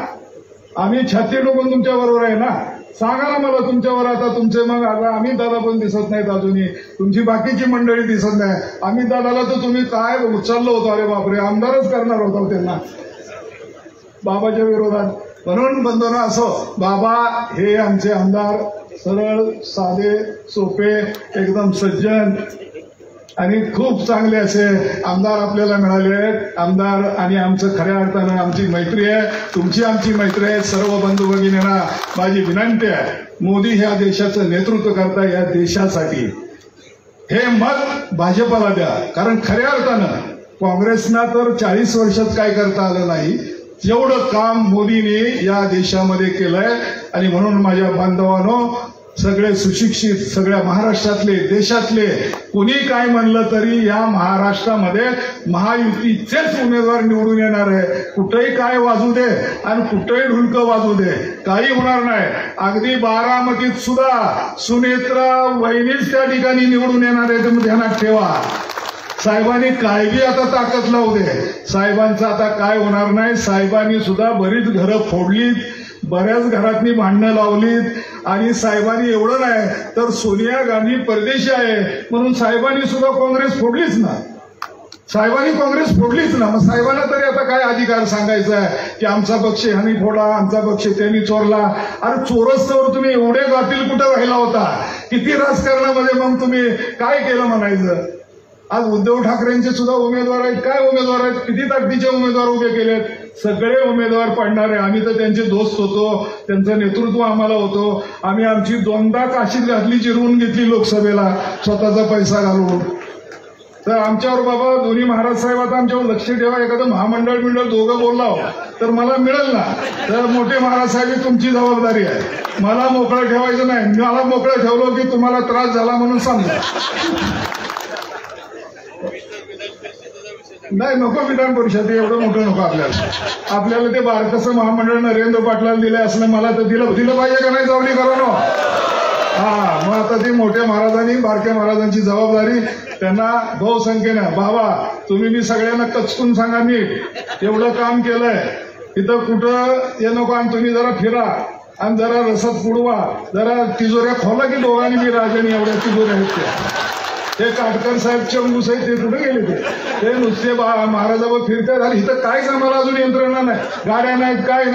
आम्ही छाती डोकून तुमच्या बरोबर आहे ना. सांगा ना मला तुमच्यावर आता तुमचे मग आता आम्ही दादा पण दिसत नाहीत अजूनही. तुमची बाकीची मंडळी दिसत नाही. आम्ही दादाला तर तुम्ही काय उचललं होतं. अरे बापरे आमदारच करणार होता त्यांना बाबाच्या विरोधात. म्हणून बंधनं असो बाबा हे आमचे आमदार सरळ साधे सोपे एकदम सज्जन आणि खूप चांगले असे आमदार आपल्याला मिळाले आहेत. आमदार आणि आमचं खऱ्या अर्थानं आमची मैत्री आहे. तुमची आमची मैत्री आहे. सर्व बंधू भगिनींना माझी विनंती आहे मोदी ह्या देशाचं नेतृत्व करताय. या देशासाठी हे मत भाजपला द्या. कारण खऱ्या अर्थानं काँग्रेसना तर 40 वर्षात काय करता आलं नाही जेवढं काम मोदींनी या देशामध्ये केलंय. आणि म्हणून माझ्या बांधवांनो सगळे सुशिक्षित सगळ्या महाराष्ट्रातले देशातले कोणी काय म्हणलं तरी या महाराष्ट्रामध्ये महायुतीचेच उमेदवार निवडून येणार आहे. कुठेही काय वाजू दे आणि कुठेही ढुलकं वाजू दे काही होणार नाही. अगदी बारामतीत सुद्धा सुनेत्रा वहिनीच त्या ठिकाणी निवडून येणार आहे. तुम्ही ध्यानात ठेवा. साहेबांनी काय बी आता ताकद लावू दे. साहेबांचं आता काय होणार नाही. साहेबांनी सुद्धा बरीच घरं फोडली बऱ्याच घरातनी भांडणं लावलीत आणि साहेबांनी एवढं नाही तर सोनिया गांधी परदेशी आहे म्हणून साहेबांनी सुद्धा काँग्रेस फोडलीच ना. साहेबांनी काँग्रेस फोडलीच ना. मग साहेबांना तरी आता काय अधिकार सांगायचा आहे की आमचा पक्ष ह्यांनी फोडला, आमचा पक्ष त्यांनी चोरला. अरे चोरस्तवर तुम्ही एवढे गाफील कुठं राहिला होता? किती राजकारणामध्ये मग तुम्ही काय केलं म्हणायचं? आज उद्धव ठाकरेंचे सुद्धा उमेदवार आहेत. काय उमेदवार आहेत? किती ताकदीचे उमेदवार उभे केलेत? सगळे उमेदवार पडणारे. आम्ही तर त्यांचे दोस्त होतो, त्यांचं नेतृत्व आम्हाला होतो. आम्ही आमची 2दा काशीत घातली, जिरवून घेतली लोकसभेला स्वतःचा पैसा घालून. तर आमच्यावर बाबा दोन्ही महाराज साहेब आता आमच्यावर लक्ष ठेवा. एखादं महामंडळ दोघं बोलला तर मला मिळेल ना. तर मोठे महाराज साहेब ही तुमची जबाबदारी आहे. मला मोकळं ठेवायचं नाही. मला मोकळं ठेवलं की तुम्हाला त्रास झाला म्हणून सांगा. नाही नको विधान परिषद एवढं मोठं नको आपल्याला ते बारकसं महामंडळ नरेंद्र पाटलांना दिलं असलं मला तर दिलं पाहिजे का नाही? जावली करा ना. हा मग आता ती मोठ्या महाराजांनी बारक्या महाराजांची जबाबदारी त्यांना बहुसंख्येनं बाबा तुम्ही मी सगळ्यांना कचकून सांगा नीट एवढं काम केलंय तिथं कुठं हे नको. आणि तुम्ही जरा फिरा आणि जरा रसद पुडवा, जरा तिजोऱ्या खोला की दोघांनी मी राजांनी एवढ्या तिजोऱ्या आहेत ते काटकर साहेब चंगूस आहेत ते कुठे गेले? ते नुसते महाराजावर फिरतात. आणि इथं काहीच आम्हाला अजून यंत्रणा नाही, गाड्या नाहीत, काय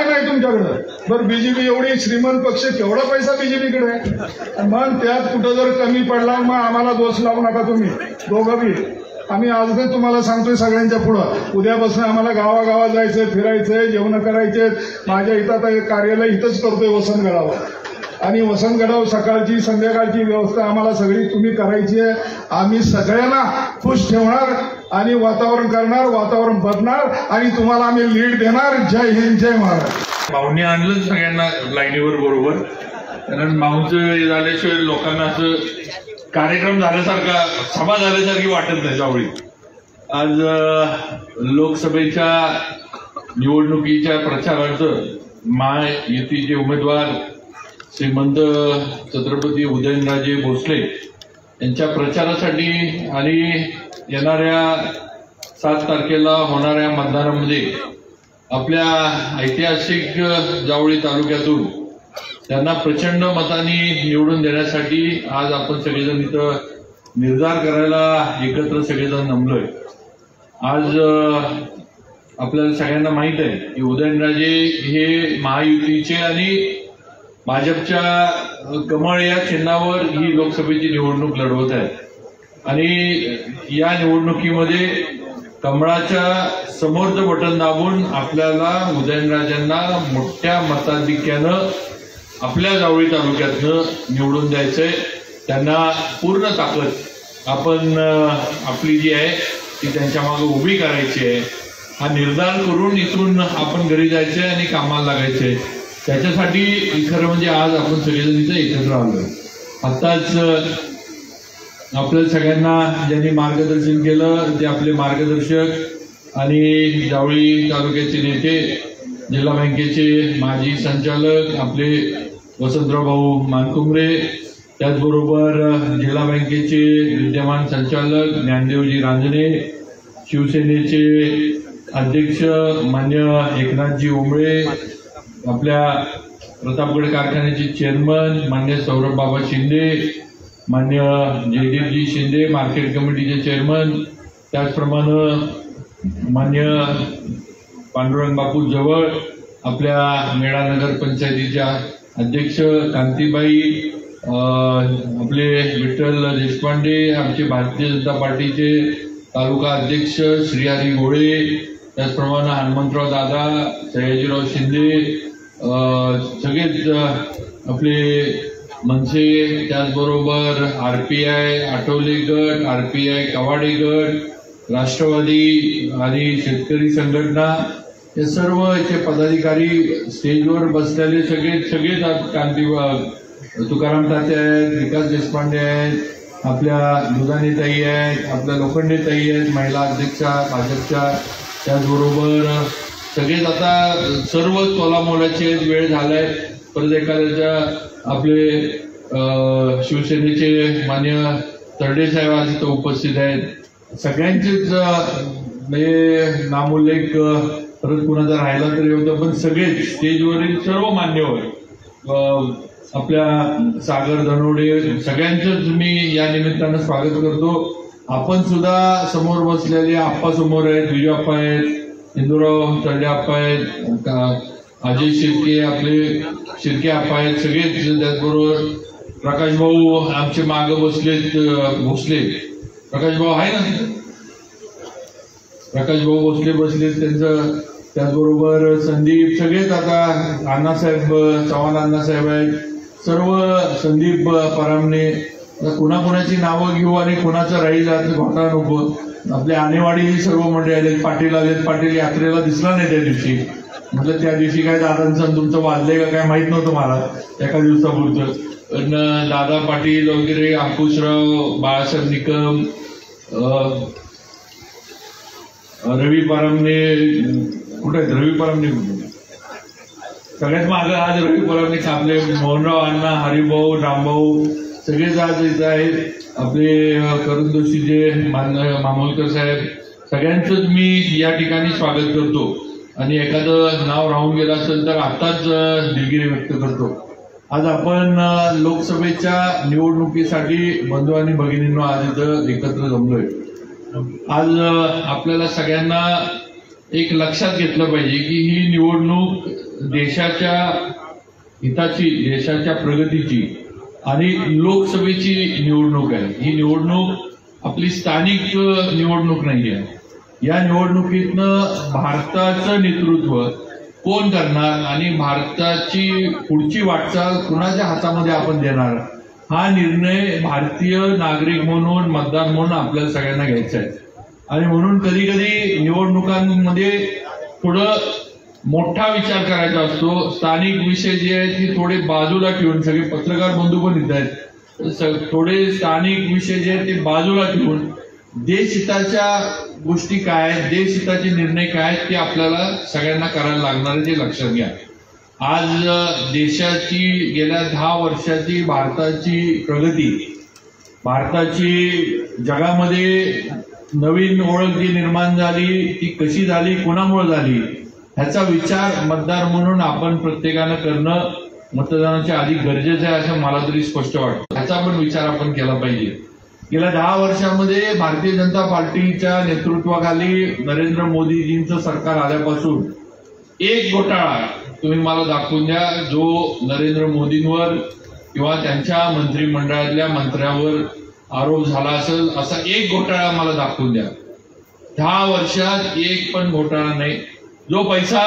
नाही तुमच्याकडं. बरं बीजेपी एवढी श्रीमंत पक्ष, केवढा पैसा बीजेपीकडे आहे. मग त्यात कुठं जर कमी पडला मग आम्हाला दोष लावू नका तुम्ही दोघं बी. आम्ही आजच तुम्हाला सांगतोय सगळ्यांच्या पुढं उद्यापासून आम्हाला गावागावात जायचंय, फिरायचंय, जेवण करायचे. माझ्या इथं आता कार्यालय इथंच करतोय वसंतगडावर. आणि वसंतगडावर सकाळची संध्याकाळची व्यवस्था आम्हाला सगळी तुम्ही करायची आहे. आम्ही सगळ्यांना खुश ठेवणार आणि वातावरण करणार, वातावरण बदणार आणि तुम्हाला आम्ही लीड देणार. जय हिंद, जय महाराष्ट्र. माऊंनी आणलं सगळ्यांना लाईनीवर बरोबर. कारण माऊंचं झाल्याशिवाय लोकांना असं कार्यक्रम झाल्यासारखा, सभा झाल्यासारखी वाटत नाही जावळी. आज लोकसभेच्या निवडणुकीच्या प्रचारार्थ महायुतीचे उमेदवार श्रीमंत छत्रपती उदयनराजे भोसले यांच्या प्रचारासाठी आणि येणाऱ्या 7 तारखेला होणाऱ्या मतदानामध्ये आपल्या ऐतिहासिक जावळी तालुक्यातून त्यांना प्रचंड मतांनी निवडून देण्यासाठी आज आपण सगळेजण इथं निर्धार करायला एकत्र सगळेजण जमलोय. आज आपल्याला सगळ्यांना माहित आहे की उदयनराजे हे महायुतीचे आणि भाजपच्या कमळ या चिन्हावर ही लोकसभेची निवडणूक लढवत आहेत. आणि या निवडणुकीमध्ये कमळाच्या समोरचं बटन दाबून आपल्याला उदयनराजेंना मोठ्या मताधिक्यानं आपल्या जावळी तालुक्यातनं निवडून द्यायचंय. त्यांना पूर्ण ताकद आपण आपली जी आहे ती त्यांच्या मागे उभी करायची आहे. हा निर्धार करून इथून आपण घरी जायचंय आणि कामाला लागायचंय. त्याच्यासाठी खरं म्हणजे आज आपण सगळेजण इथं एकत्र आलोय. आत्ताच आपल्या सगळ्यांना ज्यांनी मार्गदर्शन केलं ते आपले मार्गदर्शक आणि जावळी तालुक्याचे नेते, जिल्हा बँकेचे माजी संचालक आपले वसंतराव भाऊ मानकुमरे, त्याचबरोबर जिल्हा बँकेचे विद्यमान संचालक ज्ञानदेवजी रांजणे, शिवसेनेचे अध्यक्ष मान्य एकनाथजी ओंबळे, आपल्या प्रतापगड कारखान्याचे चेअरमन मान्य सौरभ बाबा शिंदे, मान्य जयदीपजी शिंदे मार्केट कमिटीचे चेअरमन, त्याचप्रमाणे मान्य पांडुरंग बापू जवळ आपल्या मेळा नगर पंचायतीच्या अध्यक्ष कांतीबाई, आपले विठ्ठल देशपांडे, आमचे भारतीय जनता पार्टीचे तालुका अध्यक्ष श्रीहरी गोळे, त्याचप्रमाणे हनुमंतराव दादा, सयाजीराव शिंदे, सगळेच आपले मनसे, त्याचबरोबर आरपीआय आठवले गट, आरपीआय कवाडे गट, राष्ट्रवादी आणि शेतकरी संघटना, हे सर्व याचे पदाधिकारी स्टेजवर बसलेले सगळेच कांती तुकाराम तात्या आहेत, विकास देशपांडे आहेत, आपल्या दुधानी ताई आहेत, आपल्या लोखंडे ताई आहेत, महिला अध्यक्षा भाजपच्या, त्याचबरोबर सगळेच आता सर्व तोलामोलाचे वेळ झालाय. परत एखाद्याच्या आपले शिवसेनेचे मान्य तरडे साहेब आज इथं उपस्थित आहेत. सगळ्यांचेच नामोल्लेख परत कुणाचा राहिला तरी होतं, पण सगळेच स्टेजवरील सर्व मान्यवर, आपल्या सागर धनोडे सगळ्यांचंच मी या निमित्तानं स्वागत करतो. आपण सुद्धा समोर बसलेले आप्पा समोर आहेत, विजयप्पा आहेत, इंदुराव तळले आप्पा आहेत, अजय शिर्के, आपले शिर्के आप्पा आहेत, सगळेच. त्याचबरोबर प्रकाश भाऊ आमचे मागं बसलेत, भोसले प्रकाश भाऊ आहे ना, प्रकाश भाऊ भोसले बसलेत त्यांचं. त्याचबरोबर संदीप, सगळेच आता अण्णासाहेब चव्हाण अण्णासाहेब आहेत, सर्व संदीप परामणे. कुणाकुणाची नावं घेऊ आणि कुणाचं राहील घोटाळा नको. आपले आणेवाडी सर्व मंडळी आलेत, पाटील आलेत. पाटील यात्रेला दिसला नाही त्या दिवशी, म्हटलं त्या दिवशी काय दादांचं तुमचं वाजलंय का काय माहित नव्हतं मला एका दिवसापुरतं. पण दादा पाटील वगैरे, अंकुशराव, बाळासाहेब निकम, रवी परामणे, कुठे आहेत रवी परामणे? सगळ्यात मागं आज रवी परामणे, आपले मोहनराव अण्णा, हरिभाऊ, रामभाऊ सगळेच आज इथं आहेत. आपले करुण जोशीचे, मामोलकर साहेब, सगळ्यांचंच मी या ठिकाणी स्वागत करतो. आणि एखादं नाव राहून गेलं असेल तर आताच दिलगिरी व्यक्त करतो. आज आपण लोकसभेच्या निवडणुकीसाठी बंधू आणि भगिनींनो आज इथं एकत्र जमलोय. आज आपल्याला सगळ्यांना एक लक्षात घेतलं पाहिजे की ही निवडणूक देशाच्या हिताची, देशाच्या प्रगतीची आणि लोकसभेची निवडणूक आहे. ही निवडणूक आपली स्थानिक निवडणूक नाही आहे. या निवडणुकीतनं भारताचं नेतृत्व कोण करणार आणि भारताची पुढची वाटचाल कुणाच्या हातामध्ये आपण देणार, हा निर्णय भारतीय नागरिक म्हणून, मतदार म्हणून आपल्याला सगळ्यांना घ्यायचा आहे. आणि म्हणून कधी कधी निवडणुकांमध्ये थोडं मोठा विचार करायचा असतो. स्थानिक विषय जे आहेत ते थोडे बाजूला ठेवून, सगळे पत्रकार बंधू पण येत आहेत, थोडे स्थानिक विषय जे आहेत ते बाजूला ठेवून देशहिताच्या गोष्टी काय आहेत, देशहिताचे निर्णय काय आहेत ते आपल्याला सगळ्यांना करायला लागणार आहे, ते लक्षात घ्या. आज देशाची गेल्या 10 वर्षाची भारताची प्रगती, भारताची जगामध्ये नवीन ओळख जी निर्माण झाली ती कशी झाली, कोणामुळे झाली, ह्याचा विचार मतदार म्हणून आपण प्रत्येकानं करणं मतदानाच्या आधी गरजेचं आहे असं मला तरी स्पष्ट वाटतं. ह्याचा पण विचार आपण केला पाहिजे. गेल्या 10 वर्षामध्ये भारतीय जनता पार्टीच्या नेतृत्वाखाली नरेंद्र मोदीजींचं सरकार आल्यापासून एक घोटाळा तुम्ही मला दाखवून द्या जो नरेंद्र मोदींवर किंवा त्यांच्या मंत्रिमंडळातल्या मंत्र्यावर आरोप झाला असेल, असा एक घोटाळा मला दाखवून द्या. 10 वर्षात एक पण घोटाळा नाही. जो पैसा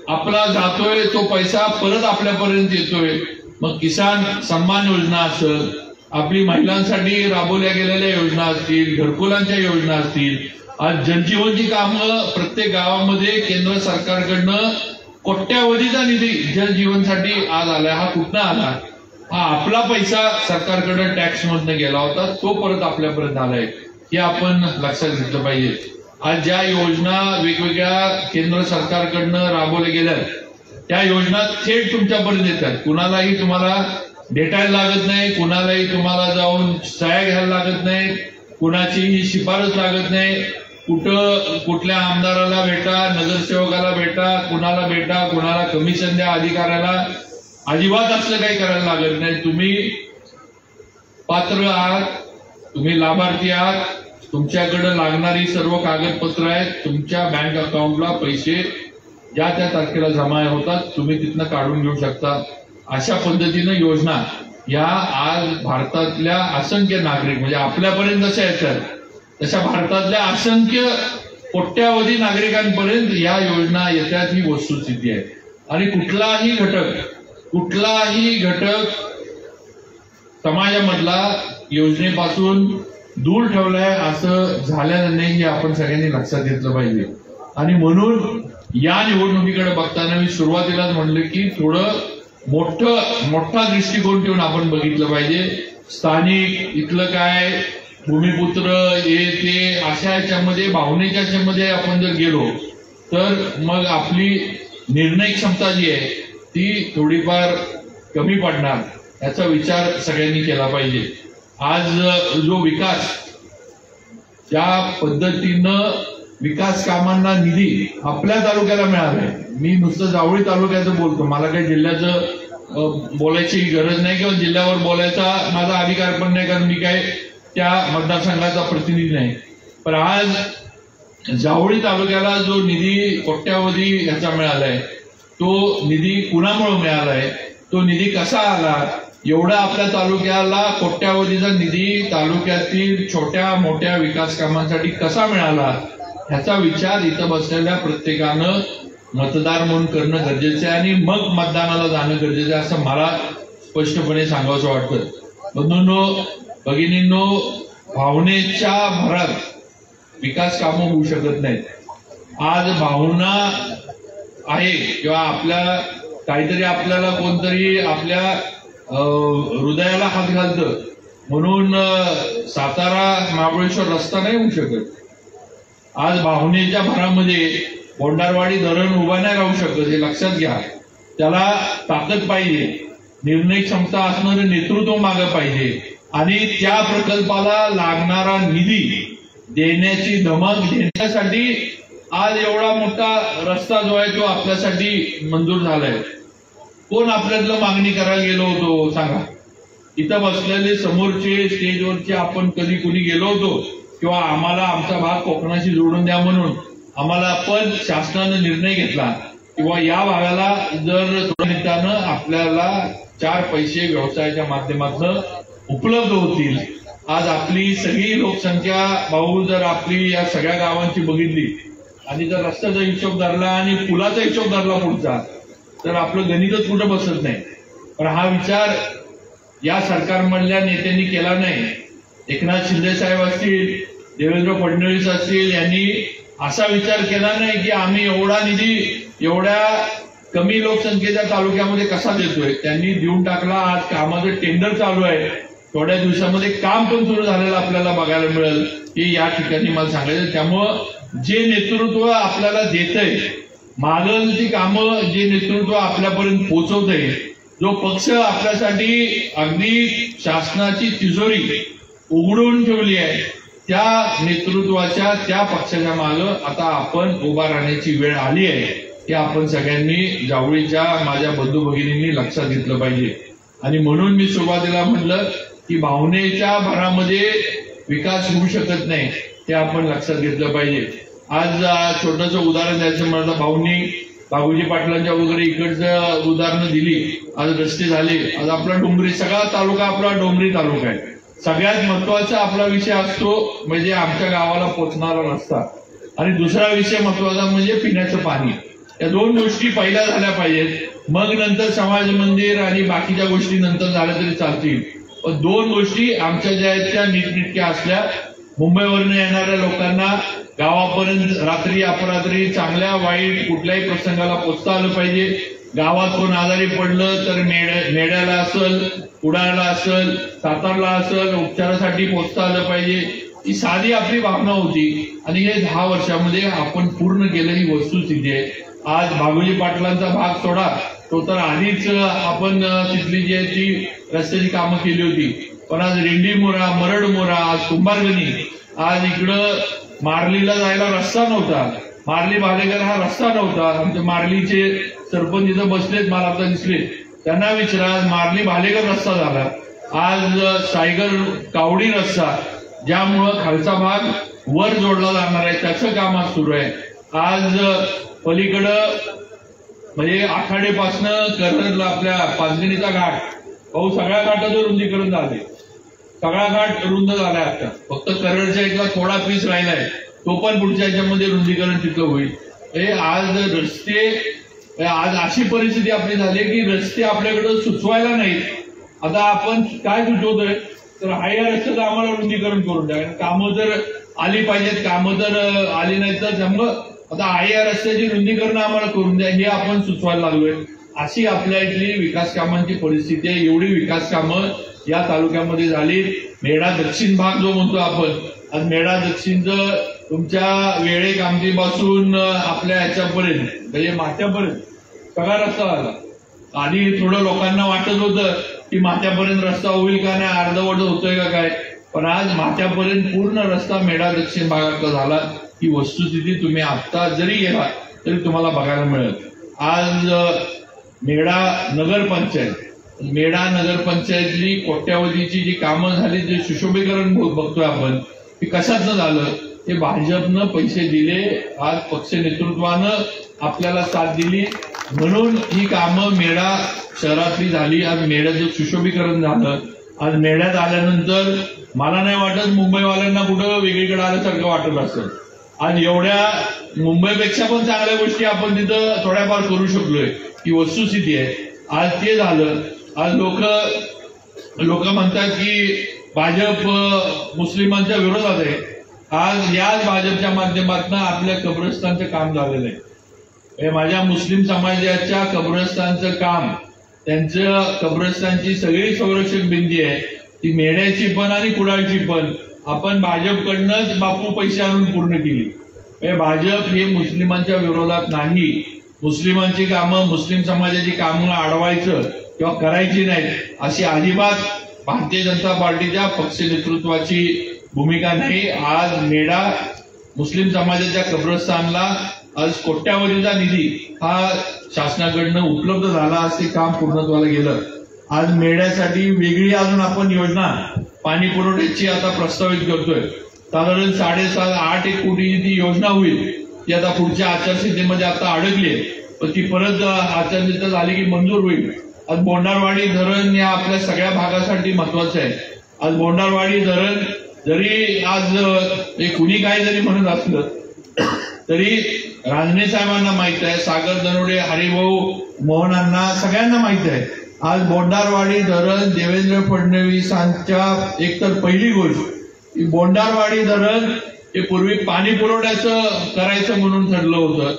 आपला जातोय तो पैसा परत आपल्यापर्यंत येतोय. मग किसान सन्मान योजना असेल, आपली महिलांसाठी राबवल्या गेलेल्या योजना असतील, घरकुलांच्या योजना असतील, आज जलजीवनची कामं प्रत्येक गावामध्ये केंद्र सरकारकडनं कोट्यावधीचा निधी जलजीवनसाठी आज आलाय. हा कुठनं आला? हा आपला पैसा सरकारकडे टॅक्स मधनं गेला होता, तो परत आपल्यापर्यंत आलाय. हे आपण लक्षात घेतलं पाहिजे. आज ज्या योजना वेगवेगळ्या केंद्र सरकारकडनं राबवल्या गेल्या त्या योजना थेट तुमच्यापर्यंत येतात. कुणालाही तुम्हाला भेटायला लागत नाही, कुणालाही तुम्हाला जाऊन सह्या घ्यायला लागत नाही, कुणाचीही शिफारस लागत नाही. कुठल्या आमदाराला भेटा, नगरसेवकाला भेटा, कुणाला भेटा, कुणाला कमिशन द्या, अधिकाऱ्याला अजिबात असलं काही करायला लागत नाही. तुम्ही पात्र आहात, तुम्ही लाभार्थी आहात, तुमच्याकडे लागणारी सर्व कागदपत्र आहेत, तुमच्या बँक अकाउंटला पैसे ज्या त्या तारखेला जमा होतात, तुम्ही तिथनं काढून घेऊ शकता. अशा पद्धतीनं योजना या आज भारतातल्या असंख्य नागरिक म्हणजे आपल्यापर्यंत जशा येतात तशा भारतातल्या असंख्य कोट्यावधी नागरिकांपर्यंत या योजना येतात, ही वस्तुस्थिती आहे. आणि कुठलाही घटक समाजामधला योजनेपासून दूर ठेवलाय असं झालेलं नाही, हे आपण सगळ्यांनी लक्षात घेतलं पाहिजे. आणि म्हणून या निवडणुकीकडे बघताना मी सुरुवातीलाच म्हणलं की थोडं मोठा दृष्टिकोन ठेवून आपण बघितलं पाहिजे. स्थानिक इथलं काय भूमिपुत्र हे ते अशा याच्यामध्ये भावनेच्या याच्यामध्ये आपण जर गेलो तर मग आपली निर्णय क्षमता जी आहे ती थोडीफार कमी पडणार. याचा विचार सगळ्यांनी केला पाहिजे. आज जो विकास ज्या पद्धतीनं विकास कामांना निधी आपल्या तालुक्याला मिळालाय. मी नुसतं जावळी तालुक्याचं बोलतो, मला काही जिल्ह्याचं बोलायची गरज नाही किंवा जिल्ह्यावर बोलायचा माझा अधिकार पण नाही, कारण मी काय त्या मतदारसंघाचा प्रतिनिधी नाही. पण आज जावळी तालुक्याला जो निधी कोट्यावधी ह्याचा मिळालाय, तो निधी कुणामुळे मिळालाय, तो निधी कसा आला, एवढा आपल्या तालुक्याला कोट्यावधीचा निधी तालुक्यातील छोट्या मोठ्या विकास कामांसाठी कसा मिळाला, ह्याचा विचार इथं बसलेल्या प्रत्येकानं मतदार म्हणून करणं गरजेचं आहे आणि मग मतदानाला जाणं गरजेचं आहे, असं मला स्पष्टपणे सांगावंसं वाटतं. बंधूंनो, भगिनींनो, भावनेच्या भरात विकास कामं होऊ शकत नाहीत. आज भावना आहे किंवा आपल्या काहीतरी आपल्याला कोणतरी आपल्या हृदयाला हात घालतं म्हणून सातारा महाबळेश्वर रस्ता नाही होऊ शकत. आज भावनेच्या भरामध्ये बोंडारवाडी धरण उभा नाही राहू शकत, हे लक्षात घ्या. त्याला ताकद पाहिजे, निर्णय क्षमता असणारं नेतृत्व मागं पाहिजे आणि त्या प्रकल्पाला लागणारा निधी देण्याची धमक देण्यासाठी आज एवढा मोठा रस्ता जो आहे तो आपल्यासाठी मंजूर झालाय. कोण आपल्यातलं मागणी करायला गेलो होतो सांगा? इथं बसलेले समोरचे स्टेजवरचे आपण कधी कुणी गेलो होतो किंवा आम्हाला आमचा भाग कोकणाशी जोडून द्या म्हणून आम्हाला पण शासनानं निर्णय घेतला किंवा या भागाला जर निमित्तानं आपल्याला 4 पैसे व्यवसायाच्या माध्यमातून उपलब्ध होतील. आज आपली सगळी लोकसंख्या भाऊ जर आपली या सगळ्या गावांची बघितली आणि जर रस्त्याचा हिशोब धरला आणि पुलाचा हिशोब धरला पुढचा, तर आपलं गणितच कुठं बसत नाही. पण हा विचार या सरकारमधल्या नेत्यांनी केला नाही. एकनाथ शिंदे साहेब असतील, देवेंद्र फडणवीस असतील, यांनी असा विचार केला नाही की आम्ही एवढा निधी एवढ्या कमी लोकसंख्येच्या तालुक्यामध्ये कसा देतोय. त्यांनी देऊन टाकला. आज कामाचं टेंडर चालू आहे, थोड्या दिवसामध्ये काम पण सुरू झालेलं आपल्याला बघायला मिळेल, हे या ठिकाणी मला सांगायचं. त्यामुळं जे नेतृत्व आपल्याला देतंय, मागल ती कामं जे नेतृत्व आपल्यापर्यंत पोहोचवतंय, जो पक्ष आपल्यासाठी अगदी शासनाची तिजोरी उघडून ठेवली आहे, त्या नेतृत्वाच्या त्या पक्षाच्या मागं आता आपण उभा राहण्याची वेळ आली आहे. हे आपण सगळ्यांनी जावळीच्या माझ्या बंधू भगिनींनी लक्षात घेतलं पाहिजे. आणि म्हणून मी सुरुवातीला म्हटलं की भावनेच्या भरामध्ये विकास होऊ शकत नाही, ते आपण लक्षात घेतलं पाहिजे. आज छोटंसं उदाहरण द्यायचं म्हणलं, भाऊंनी बाबूजी पाटलांच्या वगैरे इकडचं उदाहरणं दिली. आज रस्ते झाले. आज आपला डोंगरी सगळा तालुका आपला डोंगरी तालुका आहे. सगळ्यात महत्वाचा आपला विषय असतो म्हणजे आमच्या गावाला पोचणारा रस्ता, आणि दुसरा विषय महत्वाचा म्हणजे पिण्याचं पाणी. या 2 गोष्टी पहिल्या झाल्या पाहिजेत. मग नंतर समाज मंदिर आणि बाकीच्या गोष्टी नंतर झाल्या तरी चालतील, पण 2 गोष्टी आमच्या ज्या आहेत त्या नीटनेटक्या असल्या. मुंबईवरनं येणाऱ्या लोकांना गावापर्यंत रात्री अपरात्री चांगल्या वाईट कुठल्याही प्रसंगाला पोचता आलं पाहिजे. गावात कोण आजारी पडलं तर मेड्याला असेल, कुडाळला असेल, सातारला असेल, उपचारासाठी पोचता आलं पाहिजे. ही साधी आपली भावना होती आणि हे 10 वर्षामध्ये आपण पूर्ण केलेली वस्तुस्थिती आहे. आज बाबूजी पाटलांचा भाग सोडा, तो तर आधीच आपण तिथली जी आहे ती रस्त्याची कामं केली होती. पण आज रेंडीमोरा, मरडमोरा, आज कुंभारगणी, आज इकडं मारलीला जायला रस्ता नव्हता. मारली भालेकर हा रस्ता नव्हता. आमच्या मारलीचे सरपंच इथं बसलेत, मला आता दिसले, त्यांना विचारा, मारली भालेकर रस्ता झाला. आज सायगर कावडी रस्ता, ज्यामुळं खालचा भाग वर जोडला जाणार आहे, त्याचं काम आज सुरू आहे. आज पलीकडं म्हणजे आखाडेपासनं कर्नलला आपल्या पाचगणीचा घाट, भाऊ सगळ्या घाटाचं रुंदीकरण झाले. सगळा घाट रुंद झालाय. आता फक्त करडच्या इथला थोडा पीस राहिलाय, तो पण पुढच्या याच्यामध्ये रुंदीकरण तिथलं होईल. हे आज रस्ते, आज अशी परिस्थिती आपली झाली की रस्ते आपल्याकडे सुचवायला नाहीत. आता आपण काय सुचवतोय तर या रस्त्याचं आम्हाला रुंदीकरण करून द्या. कामं जर आली पाहिजेत, कामं जर आली नाही तर त्यामुळं आता या रस्त्याची रुंदीकरण आम्हाला करून द्या, हे आपण सुचवायला लागलोय. अशी आपल्या इथली विकास कामांची परिस्थिती आहे. एवढी विकास कामं या तालुक्यामध्ये झाली. मेढा दक्षिण भाग जो म्हणतो आपण, आज मेढा दक्षिणचं तुमच्या वेळे कामतीपासून आपल्या ह्याच्यापर्यंत म्हणजे माथ्यापर्यंत सगळा रस्ता झाला. आधी थोडं लोकांना वाटत होतं की माथ्यापर्यंत रस्ता होईल का नाही, अर्धवट होतोय का काय, पण आज माथ्यापर्यंत पूर्ण रस्ता मेढा दक्षिण भागातला झाला. ही वस्तुस्थिती तुम्ही आता जरी गेला तरी तुम्हाला बघायला मिळेल. आज मेढा नगरपंचायतली कोट्यावधीची जी कामं झाली, जे सुशोभीकरण बघतोय आपण, ते कशातनं झालं? ते भाजपनं पैसे दिले. आज पक्ष नेतृत्वानं आपल्याला साथ दिली म्हणून ही कामं मेढा शहरातली झाली. आज मेढ्याचं सुशोभीकरण झालं. आज मेढ्यात आल्यानंतर मला नाही वाटत मुंबईवाल्यांना कुठं वेगळीकडे आल्यासारखं वाटत असेल. आज एवढ्या मुंबईपेक्षा पण चांगल्या गोष्टी आपण तिथं थोड्याफार करू शकलोय, ही वस्तुस्थिती आहे. आज ते झालं. आज लोक म्हणतात की भाजप मुस्लिमांच्या विरोधात आहे. आज याच भाजपच्या माध्यमातून आपल्या कब्रस्तानचं काम झालेलं आहे. माझ्या मुस्लिम समाजाच्या कब्रस्तानचं काम, त्यांचं कब्रस्तानची सगळी संरक्षक भिंती आहे ती मेढ्याची पण आणि कुडाळची पण आपण भाजपकडनंच बापू पैसे आणून पूर्ण केली. भाजप हे मुस्लिमांच्या विरोधात नाही. मुस्लिमांची कामं, मुस्लिम समाजाची कामं अडवायचं किंवा करायची नाहीत अशी अजिबात भारतीय जनता पार्टीच्या पक्ष नेतृत्वाची भूमिका नाही. आज मेढा मुस्लिम समाजाच्या कब्रस्तानला आज कोट्यावधीचा निधी हा शासनाकडनं उपलब्ध झाला. आज ते काम पूर्णत्वाला गेलं. आज मेढ्यासाठी वेगळी अजून आपण योजना पाणी पुरवठ्याची आता प्रस्तावित करतोय. साधारण 7.5-8 कोटीची ती योजना होईल. ती आता पुढच्या आचारसंहितेमध्ये आता अडकली आहे, पण ती परत आचारसंहिता झाली की मंजूर होईल. आज बोंडारवाडी धरण या आपल्या सगळ्या भागासाठी महत्वाचं आहे. आज बोंडारवाडी धरण जरी आज कुणी काय जरी म्हणत असलं तरी रांजणे साहेबांना माहित आहे, सागर दनोडे, हरिभाऊ मोहनांना सगळ्यांना माहित आहे. आज बोंडारवाडी धरण देवेंद्र फडणवीसांच्या एकतर पहिली गोष्ट, बोंडारवाडी धरण हे पूर्वी पाणी पुरवठ्याचं करायचं म्हणून ठरलं होतं,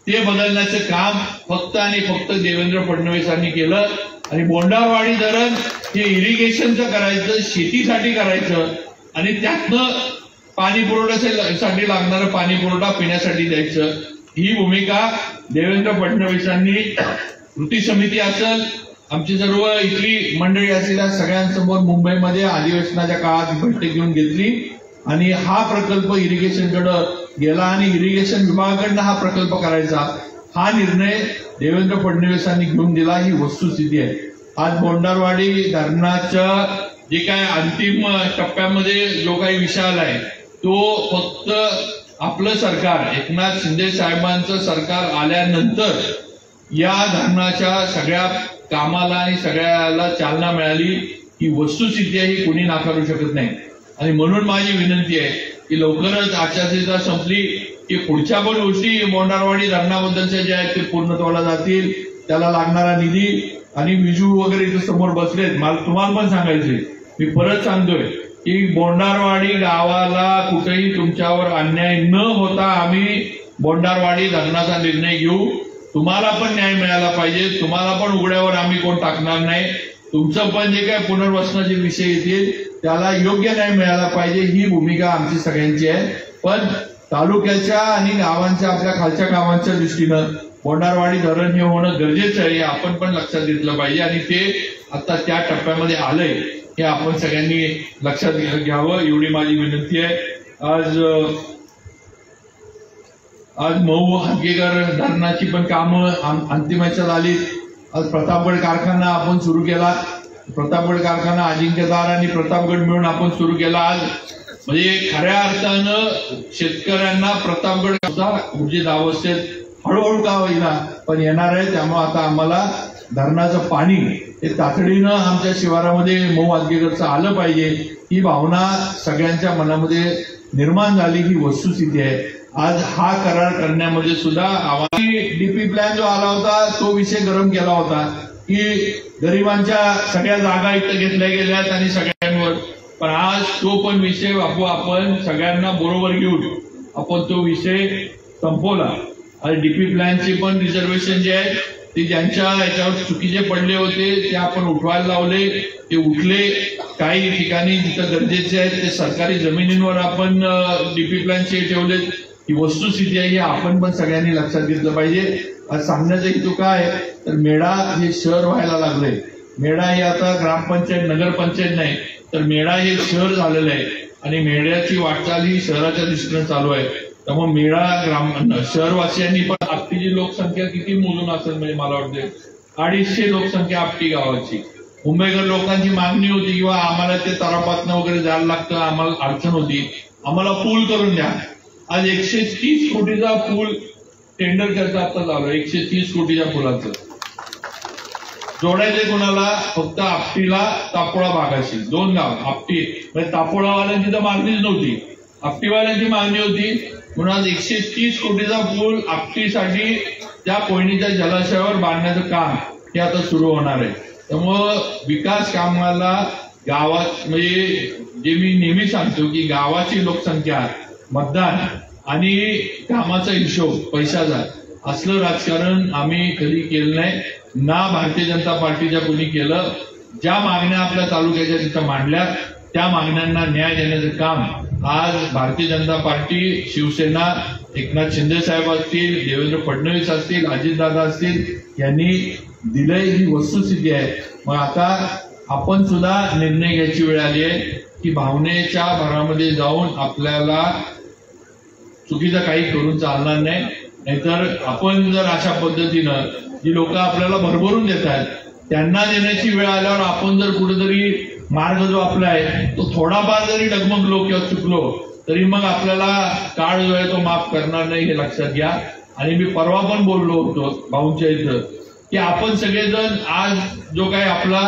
ते बदलण्याचं काम फक्त आणि फक्त देवेंद्र फडणवीसांनी केलं. आणि बोंडारवाडी धरण हे इरिगेशनचं करायचं, शेतीसाठी करायचं आणि त्यातनं पाणी पुरवठ्यासाठी लागणारं पाणी पुरवठा पिण्यासाठी द्यायचं. ही भूमिका देवेंद्र फडणवीसांनी, कृती समिती असेल, आमची सर्व इथली मंडळी असलेल्या सगळ्यांसमोर मुंबईमध्ये अधिवेशनाच्या काळात बैठक घेऊन घेतली आणि हा प्रकल्प इरिगेशनकडे गेला आणि इरिगेशन विभागाकडनं हा प्रकल्प करायचा हा निर्णय देवेंद्र फडणवीसांनी घेऊन दिला. ही वस्तुस्थिती आहे. आज बोंडारवाडी धरणाच्या जे काय अंतिम टप्प्यामध्ये जो काही विषय आलाय तो फक्त आपलं सरकार, एकनाथ शिंदे साहेबांचं सरकार आल्यानंतर या धरणाच्या सगळ्या कामाला आणि सगळ्याला चालना मिळाली. ही वस्तुस्थिती आहे, ही कोणी नाकारू शकत नाही. आणि म्हणून माझी विनंती आहे की लवकरच आचारसंहिता संपली की पुढच्या पण गोष्टी बोंडारवाडी धरणाबद्दलच्या ज्या आहेत ते पूर्णत्वाला जातील. त्याला लागणारा निधी आणि विजू वगैरे इथे समोर बसलेत. मला तुम्हाला पण सांगायचे, मी परत सांगतोय की बोंडारवाडी गावाला कुठेही तुमच्यावर अन्याय न होता आम्ही बोंडारवाडी धरणाचा निर्णय घेऊ. तुम्हाला पण न्याय मिळाला पाहिजे. तुम्हाला पण उघड्यावर आम्ही कोण टाकणार नाही. तुमचं पण जे काय पुनर्वसनाचे विषय येतील त्याला योग्य न्याय मिळाला पाहिजे. ही भूमिका आमची सगळ्यांची आहे. पण तालुक्याच्या आणि गावांच्या, आपल्या खालच्या गावांच्या दृष्टीनं बोंडारवाडी धरण हे होणं गरजेचं आहे, हे आपण पण लक्षात घेतलं पाहिजे. आणि ते आता त्या टप्प्यामध्ये आलंय हे आपण सगळ्यांनी लक्षात घ्यावं, एवढी माझी विनंती आहे. आज मऊ हगेकर धरणाची पण कामं अंतिमाच्यात आली. आज प्रतापगड कारखाना आपण सुरू केला. प्रतापगड कारखाना अजिंक्यतार आणि प्रतापगड मिळून आपण सुरू केला. आज म्हणजे खऱ्या अर्थानं शेतकऱ्यांना प्रतापगडचा ऊर्जित अवस्थेत हळूहळू का होईना पण येणार आहे. त्यामुळे आता आम्हाला धरणाचं पाणी हे तातडीनं आमच्या शिवारामध्ये मऊ हगेकरचं आलं पाहिजे, ही भावना सगळ्यांच्या मनामध्ये निर्माण झाली. ही वस्तुस्थिती आहे. आज हा करार करण्यामध्ये सुद्धा आम्हाला डीपी प्लॅन जो आला होता तो विषय गरम केला होता की गरिबांच्या सगळ्या जागा इथं घेतल्या गेल्यात आणि सगळ्यांवर, पण आज तो पण विषय आपण सगळ्यांना बरोबर घेऊन आपण तो विषय संपवला. आज डीपी प्लॅनचे पण रिझर्वेशन जे आहे ते ज्यांच्या याच्यावर चुकीचे पडले होते ते आपण उठवायला लावले, ते उठले. काही ठिकाणी जिथं गरजेचे आहेत ते सरकारी जमिनींवर आपण डीपी प्लॅनचे ठेवले. ही वस्तुस्थिती आहे, हे आपण पण सगळ्यांनी लक्षात घेतलं पाहिजे. आज सांगण्याचा हेतू काय तर मेढा हे शहर व्हायला लागलंय. मेढा हे आता ग्रामपंचायत, नगरपंचायत नाही तर मेढा हे शहर झालेलं आहे आणि मेढ्याची वाटचाल ही शहराच्या दृष्टीनं चालू आहे. त्यामुळे मेळा शहरवासियांनी पण आपटीची लोकसंख्या किती मोजून असेल म्हणजे मला वाटते 250 लोकसंख्या आपटी गावाची. मुंबईकर लोकांची मागणी होती किंवा आम्हाला ते तरापातनं वगैरे जायला लागतं, आम्हाला अडचण होती, आम्हाला पूल करून द्या. आज 130 कोटीचा पूल टेंडर त्याचं आता चालू आहे. 130 कोटीच्या पुलाचं जोडायचे कोणाला? फक्त आपटीला तापोळा भागाशी 2 गाव. आपटी म्हणजे तापोळावाल्यांची तर मागणीच नव्हती, आपटीवाल्यांची मागणी होती. म्हणून आज 130 कोटीचा पूल आपटीसाठी त्या कोयणीच्या जलाशयावर बांधण्याचं काम हे आता सुरू होणार आहे. त्यामुळं विकास कामाला गावात म्हणजे जे मी नेहमी सांगतो की गावाची लोकसंख्या, मतदान आणि कामाचा हिशोब पैशाचा असलं राजकारण आम्ही कधी केलं नाही ना भारतीय जनता पार्टीच्या कोणी केलं. ज्या मागण्या आपल्या तालुक्याच्या तिथं मांडल्या त्या मागण्यांना न्याय देण्याचं काम आज भारतीय जनता पार्टी, शिवसेना, एकनाथ शिंदे साहेब असतील, देवेंद्र फडणवीस असतील, अजितदादा असतील यांनी दिलंय. ही वस्तुस्थिती आहे. मग आता आपण सुद्धा निर्णय घ्यायची वेळ आली आहे की भावनेच्या भरामध्ये जाऊन आपल्याला चुकीचं काही करून चालणार नाही. नाहीतर आपण जर अशा पद्धतीनं जी लोक आपल्याला भरभरून देत आहेत त्यांना देण्याची वेळ आल्यावर आपण जर कुठेतरी मार्ग जो आपला आहे तो थोडाफार जरी डगमगलो किंवा चुकलो तरी मग आपल्याला काळ जो आहे तो माफ करणार नाही हे लक्षात घ्या. आणि मी परवा पण बोललो होतो भाऊंच्या इथं की आपण सगळेजण आज जो काही आपला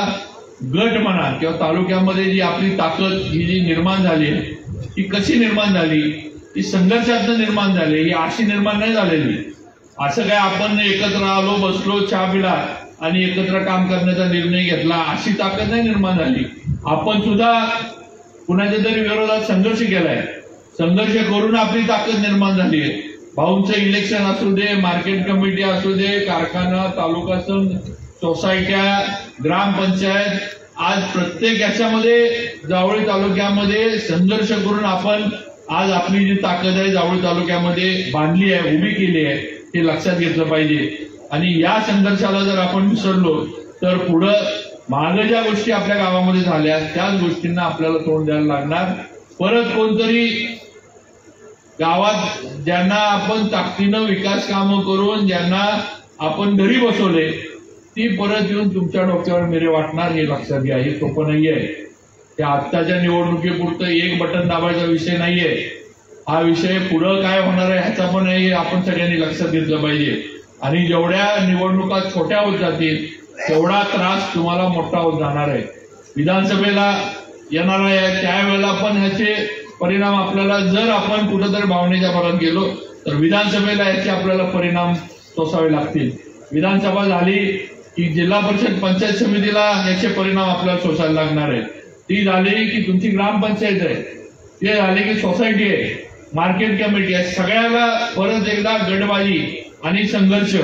गट म्हणा किंवा तालुक्यामध्ये जी आपली ताकद ही जी निर्माण झाली आहे ती कशी निर्माण झाली? ती संघर्षातनं निर्माण झाली. ही अशी निर्माण नाही झालेली. असं काय आपण एकत्र आलो, बसलो, चहा पिला आणि एकत्र काम करण्याचा निर्णय घेतला अशी ताकद नाही निर्माण झाली. आपण सुद्धा कुणाच्या तरी विरोधात संघर्ष केलाय. संघर्ष करून आपली ताकद निर्माण झाली आहे. भाऊंचं इलेक्शन असू दे, मार्केट कमिटी असू दे, कारखाना, तालुका संघ, सोसायट्या, ग्रामपंचायत, आज प्रत्येक याच्यामध्ये जावळी तालुक्यामध्ये संघर्ष करून आपण आज आपली जी ताकद आहे जावळी तालुक्यामध्ये बांधली आहे, उभी केली आहे हे लक्षात घेतलं पाहिजे. आणि या संघर्षाला जर आपण विसरलो तर पुढं मागे ज्या गोष्टी आपल्या गावामध्ये झाल्या त्याच गोष्टींना आपल्याला तोंड द्यायला लागणार. परत कोणतरी गावात ज्यांना आपण ताकदीनं विकास कामं करून ज्यांना आपण घरी बसवले ती परत येऊन तुमच्या डोक्यावर मेरे वाटणार हे लक्षात घ्या. हे सोपं नाहीये. त्या आत्ताच्या निवडणुकीपुरतं एक बटन दाबायचा विषय नाहीये. हा विषय पुढं काय होणार आहे ह्याचा पण आपण सगळ्यांनी लक्षात घेतलं पाहिजे. आणि जेवढ्या निवडणुका छोट्या होत जातील तेवढा त्रास तुम्हाला मोठा होत जाणार आहे. विधानसभेला येणार आहे त्यावेळेला पण ह्याचे परिणाम आपल्याला जर आपण कुठेतरी भावनेच्या भरात गेलो तर विधानसभेला याचे आपल्याला परिणाम सोसावे लागतील. विधानसभा झाली की जिल्हा परिषद पंचायत समितीला याचे परिणाम आपल्याला सोसायला लागणार आहे. ती झाली की तुमची ग्रामपंचायत आहे, ते झाली की सोसायटी आहे, मार्केट कमिटी आहे. सगळ्याला परत एकदा गटबाजी आणि संघर्ष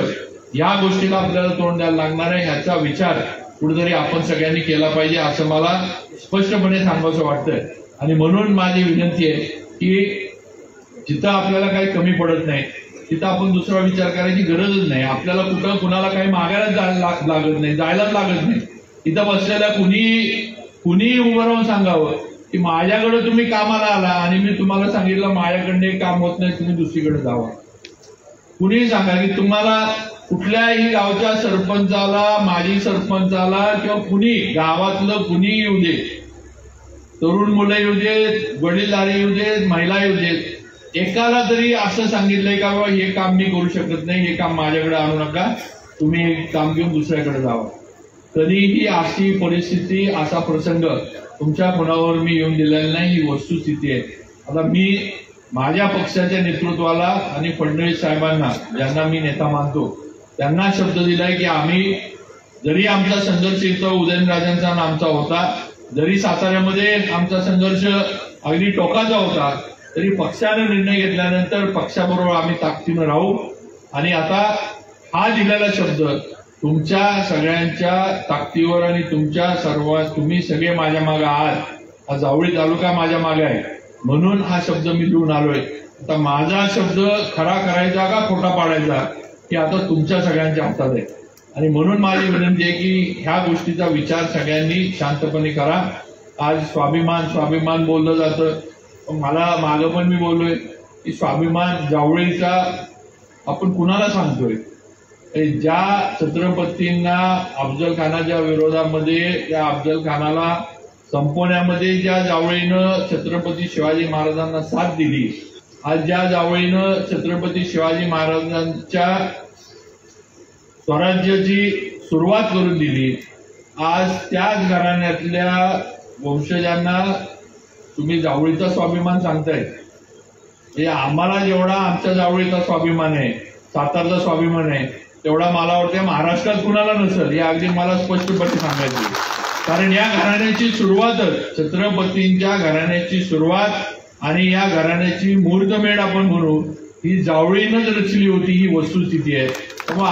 या गोष्टीला आपल्याला तोंड द्यायला लागणार आहे. ह्याचा विचार कुठेतरी आपण सगळ्यांनी केला पाहिजे असं मला स्पष्टपणे सांगावंसं वाटतंय. आणि म्हणून माझी विनंती आहे की जिथं आपल्याला काही कमी पडत नाही तिथं आपण दुसरा विचार करायची गरजच नाही. आपल्याला कुठं कुणाला काही मागायला लागत नाही, जायलाच लागत नाही. इथं बसलेल्या कुणी उभं राहून सांगावं की माझ्याकडे तुम्ही कामाला आला आणि मी तुम्हाला सांगितलं माझ्याकडे काम होत नाही, तुम्ही दुसरीकडे जावा. कुणीही सांगा की तुम्हाला कुठल्याही गावच्या सरपंचाला, माजी सरपंचाला किंवा कुणी गावातलं कुणी येऊ दे, तरुण मुलं येऊ देत, वडीलधारी येऊ देत, महिला येऊ देत, एकाला तरी असं सांगितलंय का बाबा हे काम मी करू शकत नाही, हे काम माझ्याकडे आणू नका, तुम्ही हे काम घेऊन दुसऱ्याकडे जावा. कधीही अशी परिस्थिती, असा प्रसंग तुमच्या कोणावर मी येऊन दिलेला नाही. ही वस्तुस्थिती आहे. आता मी माझ्या पक्षाच्या नेतृत्वाला आणि फडणवीस साहेबांना ज्यांना मी नेता मानतो त्यांना शब्द दिलाय की आम्ही जरी आमचा संघर्ष इथं उदयनराजांचा आणि आमचा होता, जरी साताऱ्यामध्ये आमचा संघर्ष अगदी टोकाचा होता, तरी पक्षाने निर्णय घेतल्यानंतर पक्षाबरोबर आम्ही ताकदीनं राहू. आणि आता हा दिलेला शब्द तुमच्या सगळ्यांच्या ताकदीवर आणि तुमच्या सर्व तुम्ही सगळे माझ्या मागे आहात. हा जावळी तालुका माझ्या मागे आहे म्हणून हा शब्द मी देऊन आलोय. आता माझा शब्द खरा करायचा का खोटा पाडायचा हे आता तुमच्या सगळ्यांच्या हातात आहे. आणि म्हणून माझी विनंती आहे की ह्या गोष्टीचा विचार सगळ्यांनी शांतपणे करा. आज स्वाभिमान बोललं जातं, मला मागं पण मी बोललोय की स्वाभिमान जावळीचा आपण कुणाला सांगतोय? ज्या छत्रपतींना अफजल खानाच्या विरोधामध्ये त्या अफजल खानाला संपवण्यामध्ये ज्या जावळीनं छत्रपती शिवाजी महाराजांना साथ दिली, आज ज्या जावळीनं छत्रपती शिवाजी महाराजांच्या स्वराज्याची सुरुवात करून दिली, आज त्याच घराण्यातल्या वंशजांना तुम्ही जावळीचा स्वाभिमान सांगताय. हे आम्हाला जेवढा आमच्या जावळीचा स्वाभिमान आहे, सातारचा स्वाभिमान आहे, तेवढा मला वाटतं महाराष्ट्रात कुणाला नसेल. हे अगदी मला स्पष्टपणे सांगायचं. कारण या घराण्याची सुरुवातच, छत्रपतींच्या घराण्याची सुरुवात आणि या घराण्याची मुहूर्तमेढ आपण म्हणू, ही जावळीनंच रचली होती, ही वस्तुस्थिती आहे. तेव्हा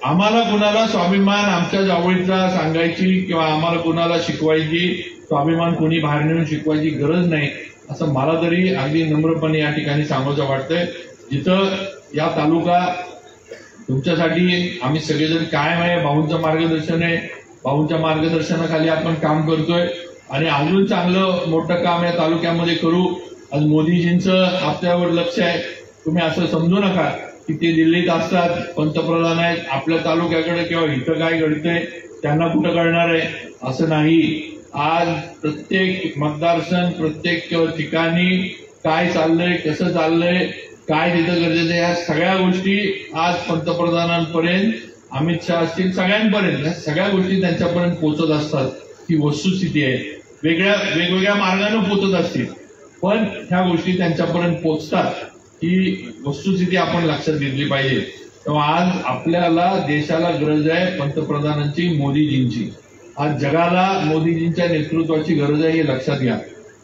आम्हाला कुणाला स्वाभिमान आमच्या जावळीचा सांगायची किंवा आम्हाला कुणाला शिकवायची स्वाभिमान कोणी बाहेर नेऊन शिकवायची गरज नाही, असं मला तरी अगदी नम्रपणे या ठिकाणी सांगायचं वाटतंय. जिथं या तालुका तुमच्यासाठी आम्ही सगळेजण कायम आहे, भाऊंचं मार्गदर्शन आहे, भाऊंच्या मार्गदर्शनाखाली आपण काम करतोय आणि अजून चांगलं मोठं काम या तालुक्यामध्ये करू. आज मोदीजींचं आपल्यावर लक्ष आहे. तुम्ही असं समजू नका की ते दिल्लीत असतात, पंतप्रधान आहेत, आपल्या तालुक्याकडे किंवा इथं काय घडतंय त्यांना कुठं कळणार आहे, असं नाही. आज प्रत्येक मतदारसंघ, प्रत्येक ठिकाणी काय चाललंय, कसं चाललंय, काय तिथं गरजेचं आहे, या सगळ्या गोष्टी आज पंतप्रधानांपर्यंत, अमित शहा असतील, सगळ्यांपर्यंत या सगळ्या गोष्टी त्यांच्यापर्यंत पोहोचत असतात. ही वस्तुस्थिती आहे. वेगवेगळ्या मार्गाने पोहोचत असतील, पण ह्या गोष्टी त्यांच्यापर्यंत पोहोचतात. ही वस्तुस्थिती आपण लक्षात घेतली पाहिजे. तेव्हा आज आपल्याला देशाला गरज आहे पंतप्रधानांची, मोदीजींची. आज जगाला मोदीजींच्या नेतृत्वाची गरज आहे, हे लक्षात घ्या.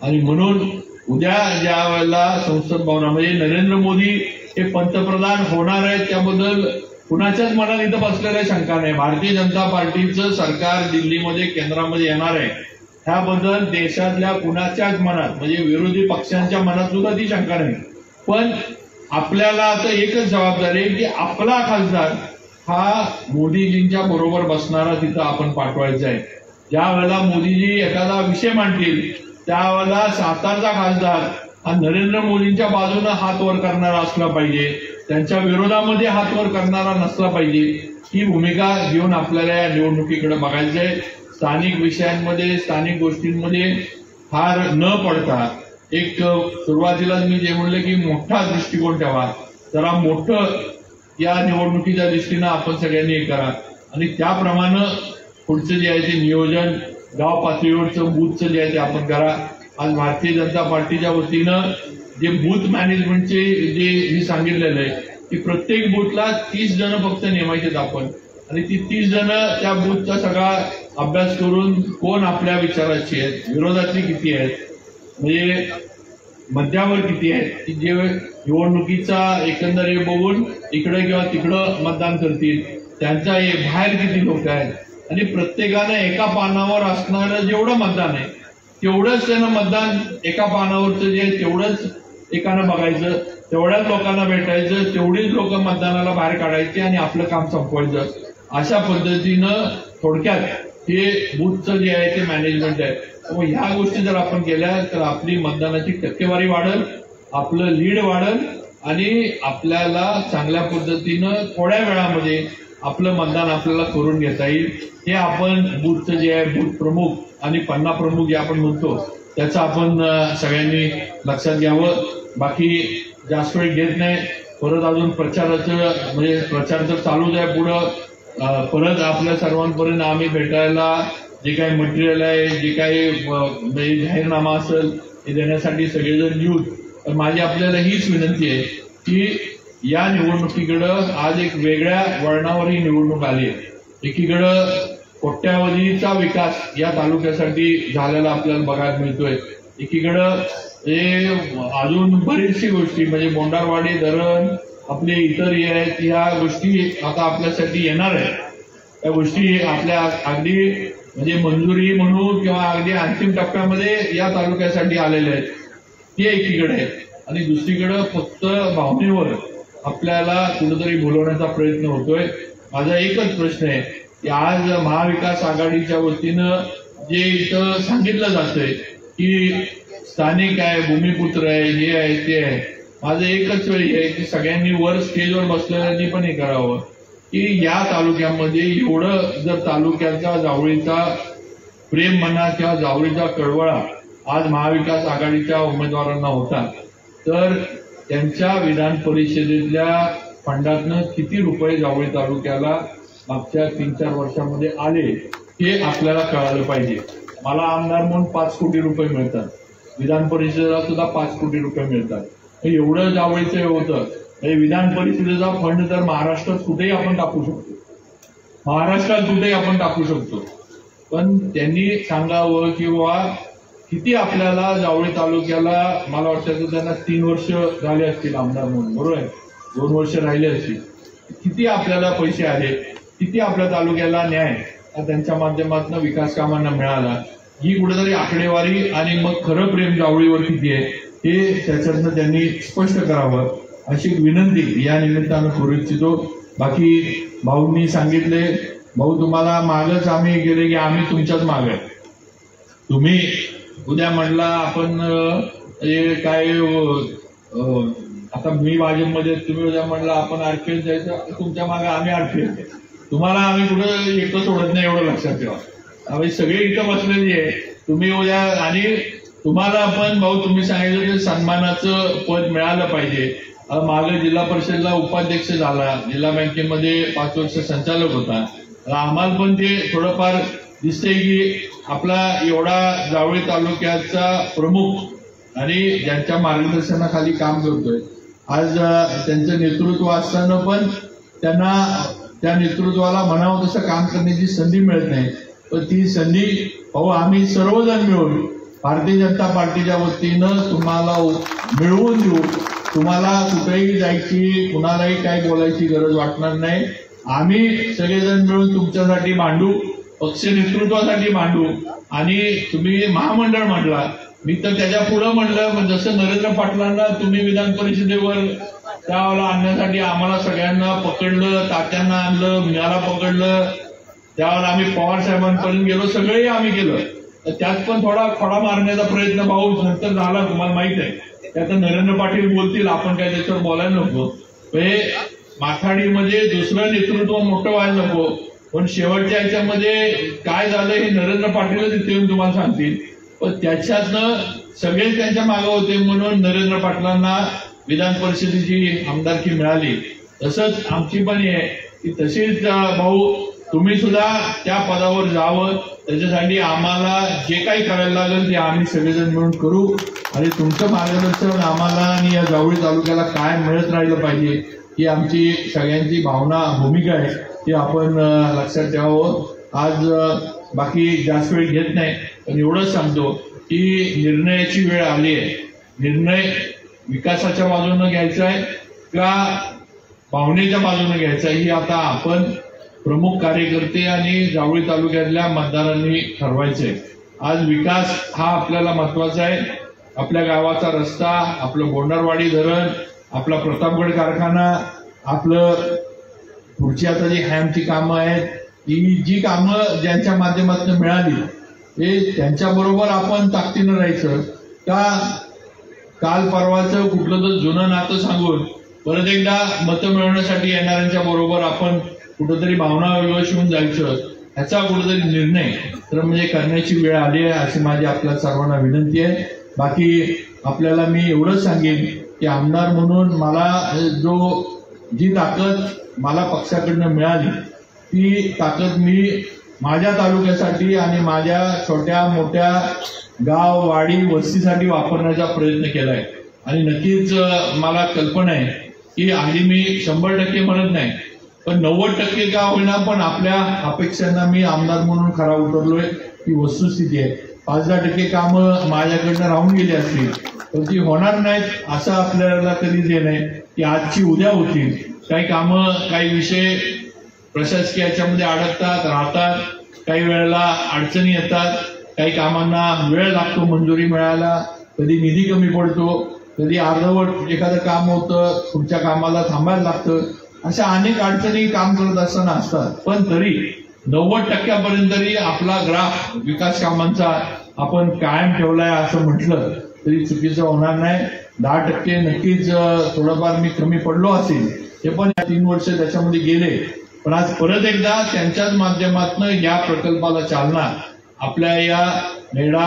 आणि म्हणून उद्या ज्या वेळेला संसद भवनामध्ये नरेंद्र मोदी हे पंतप्रधान होणार आहेत, त्याबद्दल कुणाच्याच मनात इथं बसलेल्या शंका नाही. भारतीय जनता पार्टीचं सरकार दिल्लीमध्ये, केंद्रामध्ये येणार आहे, ह्याबद्दल देशातल्या कुणाच्याच मनात, म्हणजे विरोधी पक्षांच्या मनात सुद्धा ती शंका नाही. पण आपल्याला आता एकच जबाबदारी आहे की आपला खासदार हा मोदीजींच्या बरोबर बसणारा तिथं आपण पाठवायचा आहे. ज्या वेळेला मोदीजी एखादा विषय मांडतील, त्यावेळेला सातारचा खासदार हा नरेंद्र मोदींच्या बाजूने हात वर करणारा असला पाहिजे, त्यांच्या विरोधामध्ये हात वर करणारा नसला पाहिजे. ही भूमिका घेऊन आपल्याला या निवडणुकीकडे बघायचंय. स्थानिक विषयांमध्ये, स्थानिक गोष्टींमध्ये फार न पडता एक सुरुवातीलाच मी जे म्हणलं की मोठा दृष्टिकोन ठेवा, जरा मोठं या निवडणुकीच्या दृष्टीनं आपण सगळ्यांनी हे करा आणि त्याप्रमाणे पुढचं जे आहे ते नियोजन गाव पातळीवरचं, बूथचं जे आहे ते आपण करा. आज भारतीय जनता पार्टीच्या वतीनं जे बूथ मॅनेजमेंटचे जे मी सांगितलेलं आहे की प्रत्येक बूथला 30 जण फक्त नेमायचे आपण, आणि ती 30 जण त्या बूथचा सगळा अभ्यास करून कोण आपल्या विचाराची आहेत, विरोधातली किती आहेत, म्हणजे मध्यावर किती आहेत, की जे निवडणुकीचा एकंदर हे बघून इकडे किंवा तिकडं मतदान करतील, त्यांच्या बाहेर किती लोक आहेत, आणि प्रत्येकानं एका पानावर असणारं जेवढं मतदान आहे तेवढंच त्यानं मतदान, एका पानावरचं जे आहे तेवढंच एकानं बघायचं, तेवढ्याच लोकांना भेटायचं, तेवढीच लोक मतदानाला बाहेर काढायची आणि आपलं काम संपवायचं. अशा पद्धतीनं थोडक्यात हे बूथचं जे आहे ते मॅनेजमेंट आहे. मग ह्या गोष्टी जर आपण केल्या तर आपली मतदानाची टक्केवारी वाढेल, आपलं लीड वाढेल आणि आपल्याला चांगल्या पद्धतीनं थोड्या वेळामध्ये आपलं मतदान आपल्याला करून घेता येईल. हे आपण बूथचं जे आहे, बूथ प्रमुख आणि पन्ना प्रमुख जे आपण म्हणतो, त्याचं आपण सगळ्यांनी लक्षात घ्यावं. बाकी जास्त वेळ घेत नाही. परत अजून प्रचाराचं, म्हणजे प्रचार तर चालूच आहे पुढं. परत आपल्या सर्वांपर्यंत आम्ही भेटायला जे काही मटेरियल आहे, जे काही म्हणजे जाहीरनामा असेल हे देण्यासाठी सगळेजण येऊन. तर माझी आपल्याला हीच विनंती आहे की या निवडणुकीकडं आज एक वेगळ्या वळणावर ही निवडणूक आली आहे. एकीकडं कोट्यावधीचा विकास या तालुक्यासाठी झालेला आपल्याला बघायला मिळतोय, एकीकडं हे अजून बरीचशी गोष्टी, म्हणजे मोंडारवाडी धरण, आपले इतर हे आहेत, ह्या गोष्टी आता आपल्यासाठी येणार आहेत. त्या गोष्टी आपल्या अगदी म्हणजे मंजुरी म्हणू किंवा अगदी अंतिम टप्प्यामध्ये या तालुक्यासाठी आलेले आहेत, ते एकीकडे आहेत. आणि दुसरीकडे फक्त भावनेवर आपल्याला कुठेतरी बोलवण्याचा प्रयत्न होतोय. माझा एकच प्रश्न आहे की आज महाविकास आघाडीच्या वतीनं जे इथं सांगितलं जातंय की स्थानिक आहे, भूमिपुत्र आहे, हे आहे ते आहे. माझं एकच वेळ आहे की सगळ्यांनी वर स्टेजवर बसलेल्यांनी पण हे करावं की या तालुक्यामध्ये एवढं जर तालुक्याचा जावळीचा प्रेम म्हणा किंवा जावळीचा कळवळा आज महाविकास आघाडीच्या उमेदवारांना होता तर त्यांच्या विधान परिषदेतल्या फंडातनं किती रुपये जावळी तालुक्याला मागच्या 3-4 वर्षामध्ये आले हे आपल्याला कळालं पाहिजे. मला आमदार म्हणून 5 कोटी रुपये मिळतात, विधान परिषदेला सुद्धा 5 कोटी रुपये मिळतात. एवढं जावळीचं होतं. विधान परिषदेचा फंड तर महाराष्ट्रात कुठेही आपण टाकू शकतो, पण त्यांनी सांगावं किंवा किती आपल्याला जावळी तालुक्याला, मला वाटतं त्यांना 3 वर्ष झाले असतील आमदार म्हणून, बरोबर आहे, 2 वर्ष राहिले असतील, किती आपल्याला पैसे आले, किती आपल्या तालुक्याला न्याय त्यांच्या माध्यमातून विकास कामांना मिळाला, ही कुठेतरी आकडेवारी आणि मग खरं प्रेम जावळीवर किती आहे हे त्याच्यातनं त्यांनी स्पष्ट करावं अशी विनंती या निमित्तानं करू इच्छितो. बाकी भाऊंनी सांगितले, भाऊ तुम्हाला मागच आम्ही गेले की आम्ही तुमच्याच माग आहे. तुम्ही उद्या म्हणला आपण काय आता मी भाजपमध्ये, तुम्ही उद्या म्हणला आपण आरपीएस जायचं, तुमच्या मागे आम्ही आरपीएस. तुम्हाला आम्ही कुठं एकटं सोडत नाही एवढं लक्षात ठेवा. आम्ही सगळे इथं बसलेली आहे. तुम्ही उद्या आणि तुम्हाला पण भाऊ तुम्ही सांगितलं की सन्मानाचं पद मिळालं पाहिजे. मागे जिल्हा परिषदला उपाध्यक्ष झाला, जिल्हा बँकेमध्ये 5 वर्ष संचालक होता. आम्हाला पण ते थोडंफार दिसतंय की आपला एवढा जावळी तालुक्याचा प्रमुख आणि ज्यांच्या मार्गदर्शनाखाली काम करतोय, आज त्यांचं नेतृत्व असताना पण त्यांना त्या नेतृत्वाला म्हणावं तसं काम करण्याची संधी मिळत नाही. पण ती संधी भाऊ आम्ही सर्वजण मिळून भारतीय जनता पार्टीच्या वतीनं तुम्हाला मिळवून देऊ. तुम्हाला कुठेही जायची, कुणालाही काही बोलायची गरज वाटणार नाही. आम्ही सगळेजण मिळून तुमच्यासाठी मांडू, पक्ष नेतृत्वासाठी मांडू. आणि तुम्ही महामंडळ म्हणला, मी तर त्याच्या पुढं म्हणलं, जसं नरेंद्र पाटलांना तुम्ही विधान परिषदेवर त्यावेळेला आणण्यासाठी आम्हाला सगळ्यांना पकडलं, तात्यांना आणलं, मीनाला पकडलं, त्यावेळेला आम्ही पवार साहेबांपर्यंत गेलो, सगळेही आम्ही केलं. तर त्यात पण थोडा खोडा मारण्याचा प्रयत्न भाऊ नंतर झाला, तुम्हाला माहित आहे. त्यात नरेंद्र पाटील बोलतील, आपण काय त्याच्यावर बोलायला नको. हे माथाडीमध्ये दुसरं नेतृत्व मोठं व्हायला नको. पण शेवटच्या याच्यामध्ये काय झालं हे नरेंद्र पाटीलच इथे येऊन तुम्हाला सांगतील. पण त्याच्यातनं सगळेच त्यांच्या मागे होते म्हणून नरेंद्र पाटलांना विधान परिषदेची आमदारकी मिळाली. तसंच आमची पण आहे की तशीच भाऊ तुम्ही सुद्धा त्या पदावर जावं. त्याच्यासाठी आम्हाला जे काही करायला लागेल ते आम्ही सगळेजण मिळून करू. आणि तुमचं मार्गदर्शन आम्हाला आणि या जावळी तालुक्याला काय मिळत राहिलं पाहिजे ही आमची सगळ्यांची भावना, भूमिका आहे, ती आपण लक्षात ठेवावं. आज बाकी जास्त वेळ घेत नाही, पण एवढंच सांगतो की निर्णयाची वेळ आली आहे. निर्णय विकासाच्या बाजूने घ्यायचा आहे का भावनेच्या बाजूने घ्यायचा आहे, ही आता आपण प्रमुख कार्यकर्ते आणि जावळी तालुक्यातल्या मतदारांनी ठरवायचंय. आज विकास हा आपल्याला महत्वाचा आहे. आपल्या गावाचा रस्ता, आपलं बोंडारवाडी धरण, आपला प्रतापगड कारखाना, आपलं पुढची आता जी हॅमची कामं आहेत, ही जी कामं ज्यांच्या माध्यमातून मिळाली हे त्यांच्याबरोबर आपण ताकदीनं राहायचं का काल परवाचं कुठलं तर जुनं नातं सांगून परत एकदा मतं मिळवण्यासाठी येणाऱ्यांच्या बरोबर आपण कुठंतरी भावना विवश जायचं, ह्याचा कुठेतरी निर्णय तर म्हणजे करण्याची वेळ आली आहे अशी माझी आपल्या सर्वांना विनंती आहे. बाकी आपल्याला मी एवढंच सांगेन की आमदार म्हणून मला जी ताकद मला पक्षाकडनं मिळाली ती ताकद मी माझ्या तालुक्यासाठी आणि माझ्या छोट्या मोठ्या गाव वाडी वस्तीसाठी वापरण्याचा प्रयत्न केलाय. आणि नक्कीच मला कल्पना आहे की आधी मी 100% म्हणत नाही, पण 90% का होईना पण आपल्या अपेक्षांना मी आमदार म्हणून खरा उतरलोय ही वस्तुस्थिती आहे. 5-10% कामं माझ्याकडनं राहून गेली असतील पण ती होणार नाहीत असं आपल्याला कधीच हे नाही की आजची उद्या होतील. काही कामं, काही विषय प्रशासकीय याच्यामध्ये अडकतात राहतात, काही वेळेला अडचणी येतात, काही कामांना वेळ लागतो मंजुरी मिळायला, कधी निधी कमी पडतो, कधी अर्धवट एखादं काम होतं, पुढच्या कामाला थांबायला लागतं. अशा अनेक अडचणी काम करत असताना असतात. पण तरी 90% तरी आपला ग्राफ विकास कामांचा आपण कायम ठेवलाय असं म्हटलं तरी चुकीचं होणार नाही. 10% नक्कीच थोडंफार मी कमी पडलो असेल, हे पण या 3 वर्ष त्याच्यामध्ये गेले. पण आज परत एकदा त्यांच्याच माध्यमातून या प्रकल्पाला चालना आपल्या या मेढा,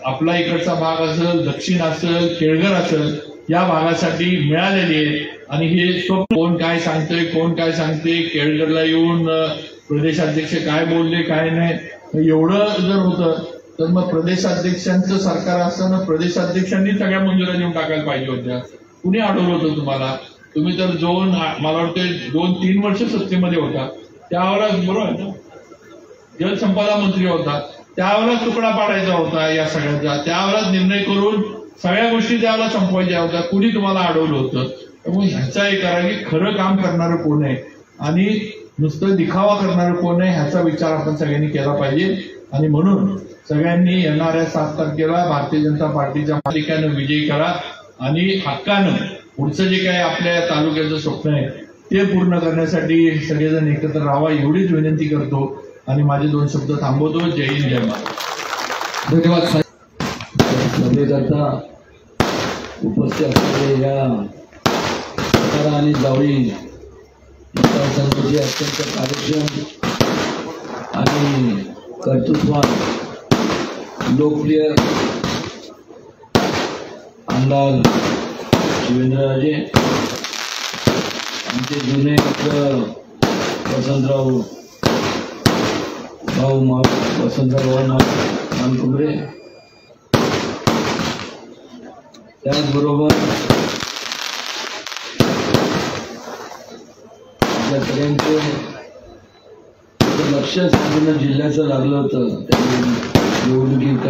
आपला इकडचा भाग असेल, दक्षिण असेल, केळघर असेल, या भागासाठी मिळालेली आहे. आणि हे कोण काय सांगतंय, कोण काय सांगते, केळघरला येऊन प्रदेशाध्यक्ष काय बोलले काय नाही, एवढं जर होतं तर मग प्रदेशाध्यक्षांचं सरकार असताना प्रदेशाध्यक्षांनी सगळ्या मंजुऱ्या देऊन टाकायला पाहिजे होत्या. कुणी अडवलं होतं तुम्हाला? तुम्ही तर मला वाटते 2-3 वर्ष सत्तेमध्ये होता, त्यावेळेस बरोबर आहे ना, जलसंपदा मंत्री होता, त्यावेळेस तुकडा पाडायचा होता या सगळ्याचा, त्यावेळेस निर्णय करून सगळ्या गोष्टी त्यावेळेला संपवायच्या होत्या. कुणी तुम्हाला अडवलं होतं? त्यामुळे ह्याचा एक करा की खरं काम करणारं कोण आहे आणि नुसतं दिखावा करणारं कोण आहे, ह्याचा विचार आपण सगळ्यांनी केला पाहिजे. आणि म्हणून सगळ्यांनी येणाऱ्या 7 तारखेला भारतीय जनता पार्टीच्या मालिकानं विजयी करा आणि हक्कानं पुढचं जे काही आपल्या तालुक्याचं स्वप्न आहे ते पूर्ण करण्यासाठी सगळेजण एकत्र राहावा, एवढीच विनंती करतो आणि माझे 2 शब्द थांबवतो. जय हिंद, जय महाराष्ट्र. धन्यवाद साहेब. सभेकरता उपस्थित असलेले या सातारा आणि जावळी मतदारसंघाचे अत्यंत कार्यक्षम आणि कर्तृत्ववान लोकप्रिय आमदार शिवेंद्रराजे, आमचे जुने मित्र वसंतराव मानकुमरे, त्याचबरोबर आपल्या सगळ्यांचे लक्ष संपूर्ण जिल्ह्याचं लागलं होतं. निवडणुकीत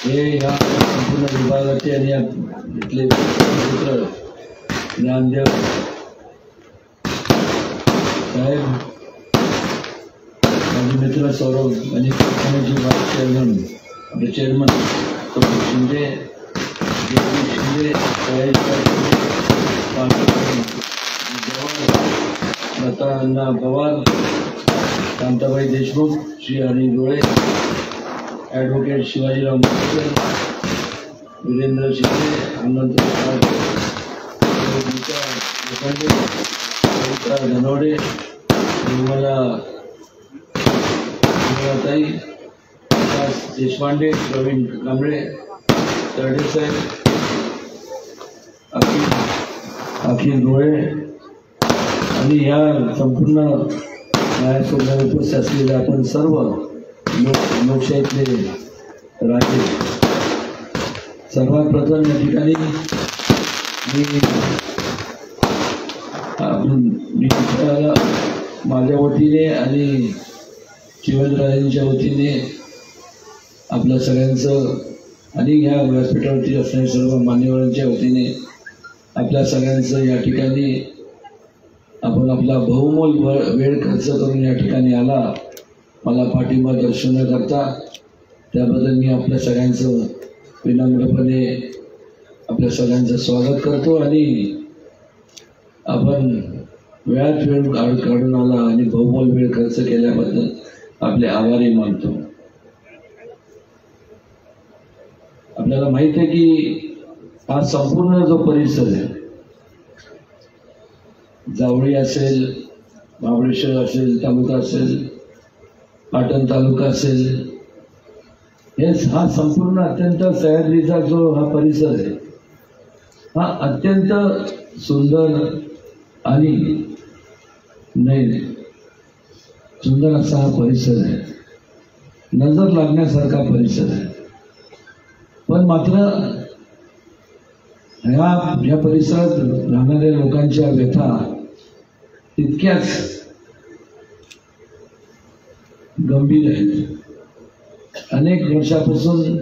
हे या संपूर्ण विभागाचे आणि इथले मित्र ज्ञानदेव साहेब, माझे मित्र सौरभ आणि कारखान्याचे व्हाईस चेअरमन, आपले चेअरमन शिंदे, शिंदे, लता अण्णा पवार, कांताबाई देशमुख, श्री हरी डोळे, ॲडव्होकेट शिवाजीराव मुंडकर, वीरेंद्र शिंदे, अनंत धनवडे, निर्मलाताई, विकास देशपांडे, प्रवीण कांबळे, तरडेसाहेब, अखिल डोळे आणि या संपूर्ण न्यायासोबत उपस्थित असलेले आपण सर्व लोकशाहीतले राजे. सर्वात प्रथम या ठिकाणी मी माझ्या वतीने आणि शिवेंद्रराजेंच्या वतीने आपल्या सगळ्यांचं आणि या व्यासपीठावरती असणाऱ्या सर्व मान्यवरांच्या वतीने आपल्या सगळ्यांचं या ठिकाणी आपण आपला बहुमोल वेळ खर्च करून या ठिकाणी आला, मला पाठिंबा दर्शवण्याकरता, त्याबद्दल मी आपल्या सगळ्यांचं विनम्रपणे आपल्या सगळ्यांचं स्वागत करतो. आणि आपण वेळात वेळ काढून आला आणि बहुमोल वेळ खर्च केल्याबद्दल आपले आभारी मानतो. आपल्याला माहित आहे की हा संपूर्ण जो परिसर आहे, जावळी असेल, महाबळेश्वर असेल, तालुका असेल, पाटण तालुका असेल, हा संपूर्ण अत्यंत सह्याद्रीचा जो हा परिसर आहे, हा अत्यंत सुंदर आणि सुंदर असा हा परिसर आहे, नजर लागण्यासारखा परिसर आहे. पण मात्र या परिसरात राहणाऱ्या लोकांच्या व्यथा तितक्याच गंभीर आहेत. अनेक वर्षापासून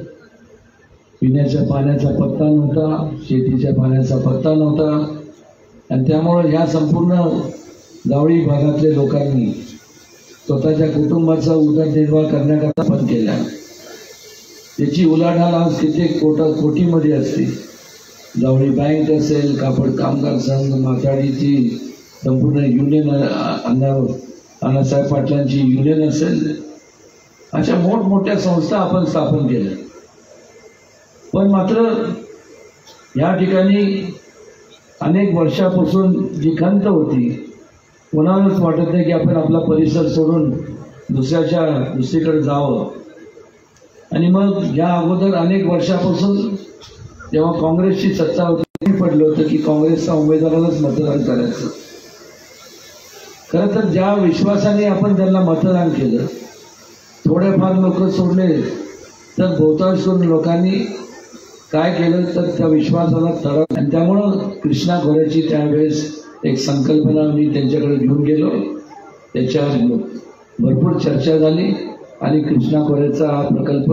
पिण्याच्या पाण्याचा पत्ता नव्हता, शेतीच्या पाण्याचा पत्ता नव्हता आणि त्यामुळे या संपूर्ण जावळी भागातल्या लोकांनी स्वतःच्या कुटुंबाचा उदरनिर्वाह करण्याकरता पण केला. त्याची उलाढाल आज कित्येक कोटीमध्ये असते. जावळी बँक असेल, कापड कामगार संघ, माथाडीची संपूर्ण युनियन, अण्णासाहेब पाटलांची युनियन असेल, अशा मोठमोठ्या संस्था आपण स्थापन केल्या. पण मात्र या ठिकाणी अनेक वर्षापासून जी खंत होती, कोणालाच वाटत नाही की आपण आपला परिसर सोडून दुसरीकडे जावं. आणि मग या अगोदर अनेक वर्षापासून जेव्हा काँग्रेसची सत्ता होती पडलं होतं की काँग्रेसच्या उमेदवारालाच मतदान करायचं. खरं तर ज्या विश्वासाने आपण त्यांना मतदान केलं, थोडेफार लोक सोडले तर बहुतांश करून लोकांनी काय केलं तर त्या विश्वासाला तडा. आणि त्यामुळं कृष्णा खोऱ्याची त्यावेळेस एक संकल्पना मी त्यांच्याकडे घेऊन गेलो. त्याच्यावर भरपूर चर्चा झाली आणि कृष्णा खोऱ्याचा हा प्रकल्प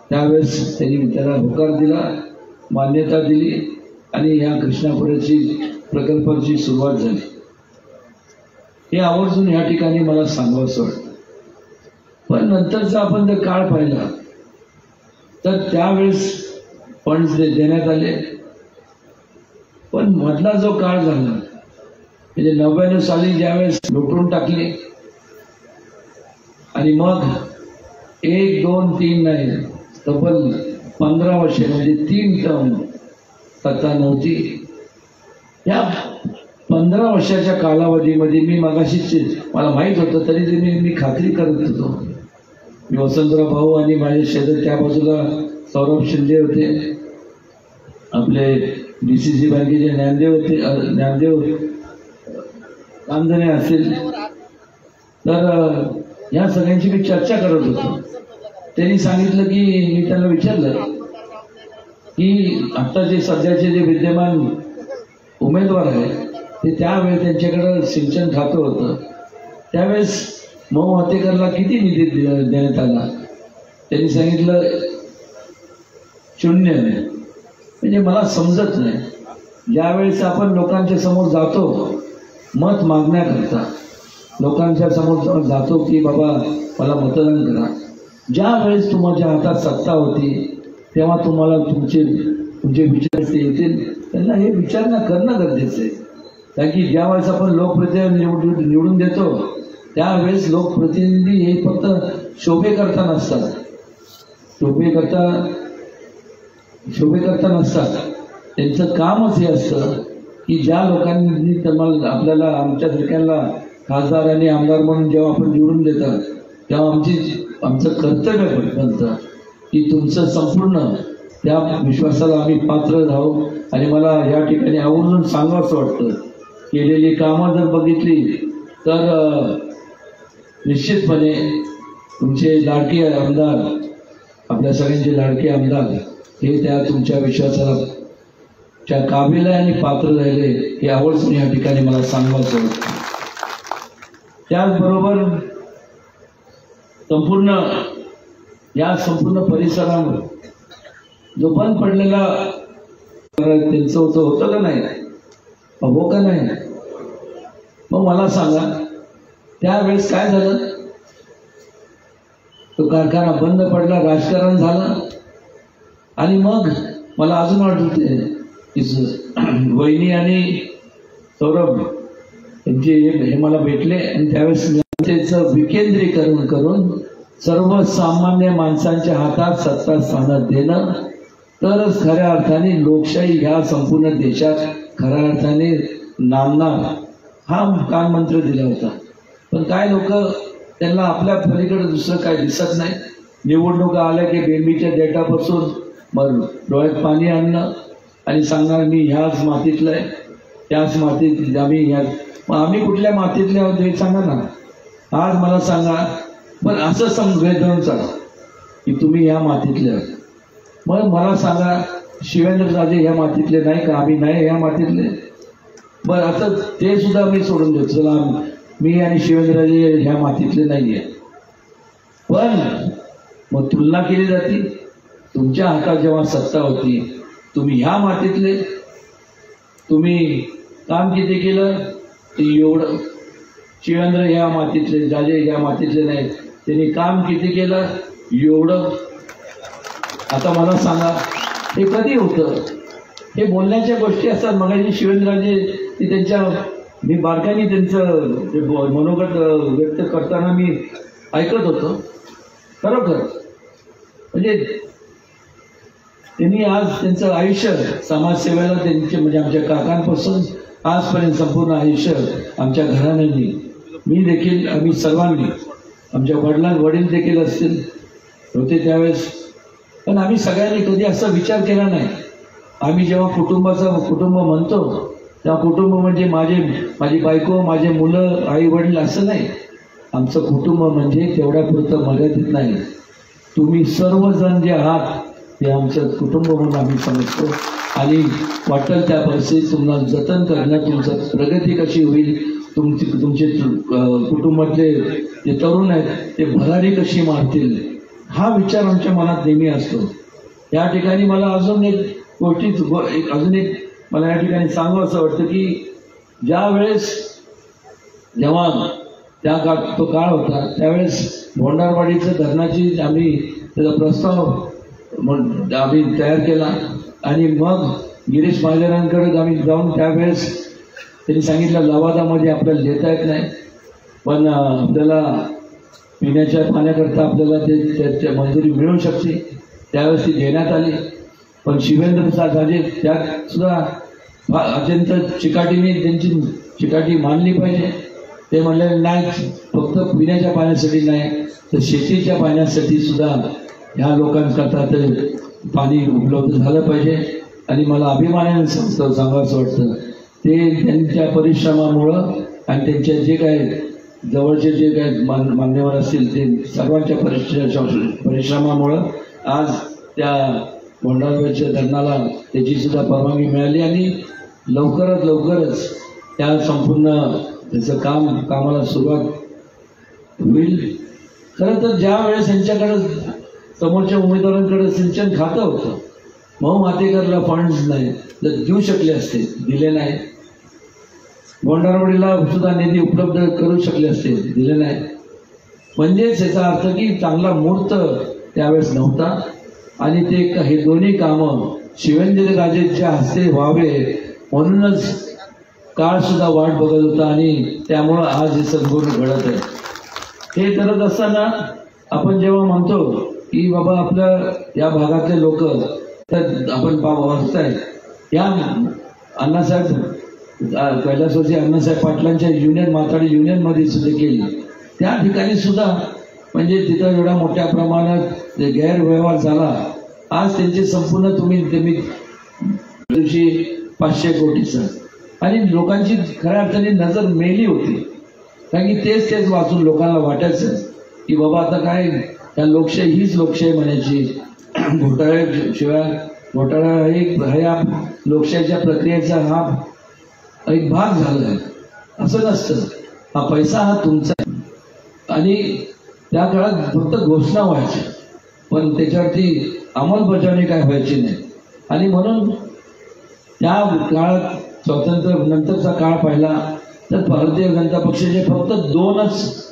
त्यावेळेस त्यांनी त्याला होकार दिला, मान्यता दिली आणि ह्या कृष्णा खोऱ्याची प्रकल्पाची सुरुवात झाली. हे आवर्जून या ठिकाणी मला सांगावंसं वाटतं. पण नंतरचा आपण जर काळ पाहिला तर त्यावेळेस फंड्स देण्यात आले, पण मधला जो काळ झाला म्हणजे 99 साली ज्यावेळेस लुटून टाकले आणि मग 1, 2, 3 नाही तब्बल 15 वर्षे म्हणजे 3 टर्म सत्ता नव्हती. या 15 वर्षाच्या कालावधीमध्ये मी मगाशीच मला माहीत होतं तरी मी खात्री करत होतो. मी वसंतराव भाऊ आणि माझे शेजारी त्या बाजूला सौरभ शिंदे होते, आपले DCC बँकेचे ज्ञानदेव होते, ज्ञानदेव कांदणे असेल, तर या सगळ्यांची मी चर्चा करत होतो. त्यांनी सांगितलं की मी त्यांना विचारलं की आता जे सध्याचे जे विद्यमान उमेदवार आहेत ते त्यावेळेस त्यांच्याकडं सिंचन खातं होतं, त्यावेळेस मऊ हतेकरला किती निधी देण्यात आला. त्यांनी सांगितलं 0. म्हणजे मला समजत नाही, ज्यावेळेस आपण लोकांच्या समोर जातो मत मागण्याकरता, लोकांच्या समोर जातो की बाबा मला मतदान करा, ज्या वेळेस तुमच्या हातात सत्ता होती तेव्हा तुम्हाला तुमचे विचार येतील, त्यांना हे विचारणा करणं गरजेचं आहे. कारण की ज्यावेळेस आपण लोकप्रतिनिधी निवडून देतो त्यावेळेस लोकप्रतिनिधी हे फक्त शोभेकरता नसतात, शोभेकरता नसतात. त्यांचं कामच हे असतं की ज्या लोकांनी आपल्याला आमच्या सरकारला खासदार आणि आमदार म्हणून जेव्हा आपण निवडून देतात तेव्हा आमचं कर्तव्य बनतं की तुमचं संपूर्ण त्या विश्वासाला आम्ही पात्र राहू. आणि मला या ठिकाणी आवर्जून सांगावंसं वाटतं, केलेली कामं जर बघितली तर निश्चितपणे तुमचे लाडके आमदार, आपल्या सगळ्यांचे लाडके आमदार हे त्या तुमच्या विश्वासाला त्या काबिल आहे आणि पात्र राहिले हे आवर्जून या ठिकाणी मला सांगायचं होतं. त्याचबरोबर संपूर्ण परिसरावर जो बंद पडलेला त्यांचं होतं का नाही, हो का नाही, मग मला सांगा त्यावेळेस काय झालं. तो कारखाना बंद पडला, राजकारण झालं आणि मग मला अजून आठवते की वहिनी आणि सौरभ यांचे हे मला भेटले आणि त्यावेळेस त्याचं विकेंद्रीकरण करून सर्वसामान्य माणसांच्या हातात सत्ता स्थान देणं तरच खऱ्या अर्थाने लोकशाही ह्या संपूर्ण देशात खऱ्या अर्थाने नांदणार हा कानमंत्र दिला होता. पण काय लोक त्यांना आपल्या पलीकडे दुसरं काय दिसत नाही. निवडणुका आल्या की बेंबीच्या देठापासून मग डोळ्यात पाणी आणणं आणि सांगणार मी ह्याच मातीतलं आहे, त्याच मातीत आम्ही कुठल्या मातीतले आहोत हे सांगा ना. आज मला सांगा, पण असं समजून चाला की तुम्ही ह्या मातीतले आहात. मग मला सांगा शिवेंद्रराजे ह्या मातीतले नाही का, आम्ही नाही ह्या मातीतले. बरं आता ते सुद्धा मी सोडून देतो, चला मी आणि शिवेंद्रराजे ह्या मातीतले नाही आहे. पण मग तुलना केली जाते, तुमच्या हातात जेव्हा सत्ता होती तुम्ही ह्या मातीतले, तुम्ही काम किती केलं ते एवढं. शिवेंद्र ह्या मातीतले, राजे ह्या मातीतले नाही, त्यांनी काम किती केलं एवढं. आता मला सांगा हे कधी होतं. हे बोलण्याच्या गोष्टी असतात. मगाशी शिवेंद्रराजे ती त्यांच्या मी बारकाईने त्यांचं मनोगत व्यक्त करताना मी ऐकत होतो. खरोखर म्हणजे त्यांनी आज त्यांचं आयुष्य समाजसेवेला त्यांचे म्हणजे आमच्या काकांपासून आजपर्यंत संपूर्ण आयुष्य आमच्या घराण्यांनी, मी देखील, आम्ही सर्वांनी, आमच्या वडील देखील असतील होते त्यावेळेस, पण आम्ही सगळ्यांनी कधी असा विचार केला नाही. आम्ही जेव्हा कुटुंब म्हणतो तेव्हा कुटुंब म्हणजे माझी बायको, माझे मुलं, आई वडील असं नाही. आमचं कुटुंब म्हणजे तेवढ्यापुरतं मर्यादित नाही. तुम्ही सर्वजण जे आहात ते आमचं कुटुंब म्हणून आम्ही समजतो आणि वाटेल त्या परिस्थितीत तुम्हाला जतन करण्यात तुमचं प्रगती कशी होईल, तुमचे कुटुंबातले जे तरुण आहेत ते भरारी कशी मारतील, हा विचार आमच्या मनात नेहमी असतो. या ठिकाणी मला अजून एक मला या ठिकाणी सांगावं असं वाटतं की जेव्हा तो काळ होता त्यावेळेस भोंडारवाडीचं धरणाची आम्ही त्याचा प्रस्ताव आम्ही तयार केला आणि मग गिरीश महाजनांकडे आम्ही जाऊन त्यावेळेस त्यांनी सांगितलं लवादामध्ये आपल्याला देता येत नाही, पण आपल्याला पिण्याच्या पाण्याकरता आपल्याला त्याची मंजुरी मिळू शकते. त्यावेळेस ती देण्यात आली, पण शिवेंद्र प्रसाद राजे त्यात सुद्धा अत्यंत चिकाटीने त्यांची चिकाटी मानली पाहिजे. ते म्हणले नाही, फक्त पिण्याच्या पाण्यासाठी नाही तर शेतीच्या पाण्यासाठी सुद्धा ह्या लोकांकरता ते पाणी उपलब्ध झालं पाहिजे. आणि मला अभिमानाने सांगावंसं वाटतं ते त्यांच्या परिश्रमामुळं आणि त्यांच्या जे काय जवळचे जे काय मान्यवर असतील ते सर्वांच्या परिश्रमामुळं आज त्या भोंडारवाडीच्या धरणाला त्याची सुद्धा परवानगी मिळाली आणि लवकरच त्या संपूर्ण त्याचं कामाला सुरुवात होईल. खरं तर ज्या वेळेस यांच्याकडं समोरच्या उमेदवारांकडे सिंचन खातं होतं, मऊ मातेकरला फंड्स नाही, जर देऊ शकले असते, दिले नाही. भोंडारवाडीला सुद्धा निधी उपलब्ध करू शकले असते, दिले नाही. म्हणजेच याचा अर्थ की चांगला मुहूर्त त्यावेळेस नव्हता आणि ते हे दोन्ही कामं शिवेंद्रराजेंच्या हस्ते व्हावे म्हणूनच काळ सुद्धा वाट बघत होता आणि त्यामुळं आज हे संपूर्ण घडत आहे. हे करत असताना आपण जेव्हा म्हणतो की बाबा आपल्या या भागातले लोक तर आपण वाचताय, या अण्णासाहेब कैलासवासी अण्णासाहेब पाटलांच्या युनियन माथाडी युनियनमध्ये सुद्धा केली, त्या ठिकाणी सुद्धा म्हणजे तिथं एवढ्या मोठ्या प्रमाणात गैरव्यवहार झाला. आज त्यांचे संपूर्ण तुम्ही दिवशी 500 कोटीचं आणि लोकांची खऱ्या अर्थाने नजर मेली होती, कारण की तेच वाचून लोकांना वाटायचं की बाबा आता काय या लोकशाही हीच लोकशाही म्हणायची, घोटाळा हा लोकशाहीच्या प्रक्रियेचा हा एक भाग झाला आहे. असं नसतं, हा पैसा हा तुमचा आहे. आणि त्या काळात फक्त घोषणा व्हायच्या पण त्याच्यावरती अंमलबजावणी काय व्हायची नाही. आणि म्हणून त्या काळात स्वातंत्र्य नंतरचा काळ पाहिला तर भारतीय जनता पक्षाचे फक्त 2च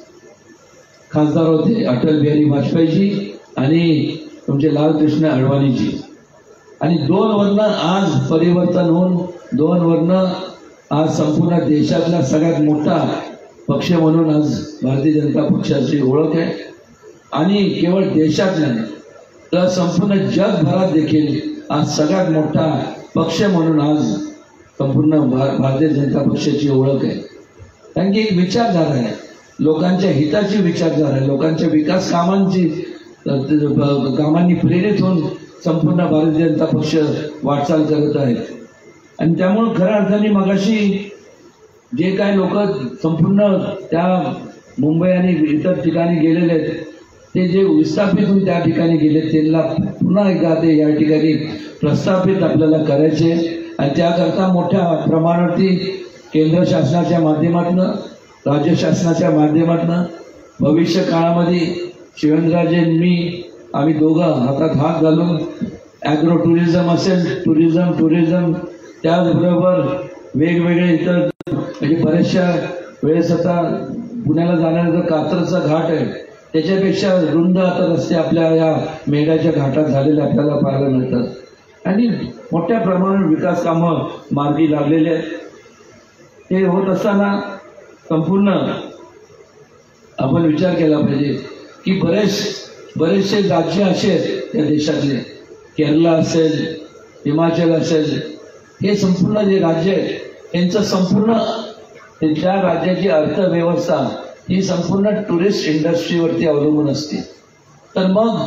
खासदार होते, अटल बिहारी वाजपेयीजी आणि तुमचे लालकृष्ण अडवाणीजी. आणि 2 वरनं आज परिवर्तन होऊन 2 वरनं आज संपूर्ण देशातला सगळ्यात मोठा पक्ष म्हणून आज भारतीय जनता पक्षाची ओळख आहे. आणि केवळ देशात नाही तर संपूर्ण जगभरात देखील आज सगळ्यात मोठा पक्ष म्हणून आज संपूर्ण भारतीय जनता पक्षाची ओळख आहे. कारण की एक विचारधारा आहे, लोकांच्या हिताची विचारधारा आहे, लोकांच्या विकास कामांनी प्रेरित होऊन संपूर्ण भारतीय जनता पक्ष वाटचाल करत आहे. आणि त्यामुळे खऱ्या अर्थाने मगाशी जे काय लोक संपूर्ण त्या मुंबई आणि इतर ठिकाणी गेलेले आहेत ते जे विस्थापित होऊन त्या ठिकाणी गेले त्यांना पुन्हा एकदा ते या ठिकाणी प्रस्थापित आपल्याला करायचे. आणि त्याकरता मोठ्या प्रमाणावरती केंद्र शासनाच्या माध्यमातून राज्य शासनाच्या माध्यमातून भविष्य काळामध्ये शिवेंद्रराजे आम्ही दोघं हातात हात घालून ॲग्रो टुरिझम असेल, टुरिझम त्याचबरोबर वेगवेगळे इतर म्हणजे बऱ्याचशा वेळेस आता पुण्याला जाणारा जो कात्रचा घाट आहे त्याच्यापेक्षा रुंद आता रस्ते आपल्या या मेढ्याच्या घाटात झालेले आपल्याला पाहायला मिळतात. आणि मोठ्या प्रमाणात विकास कामं मार्गी लागलेले आहेत. हे होत असताना संपूर्ण आपण विचार केला पाहिजे की बरेचसे राज्य असे आहेत त्या देशातले केरळ असेल, हिमाचल असेल, हे संपूर्ण जे राज्य आहेत यांचं संपूर्ण त्या राज्याची अर्थव्यवस्था ही संपूर्ण टुरिस्ट इंडस्ट्रीवरती अवलंबून असते. तर मग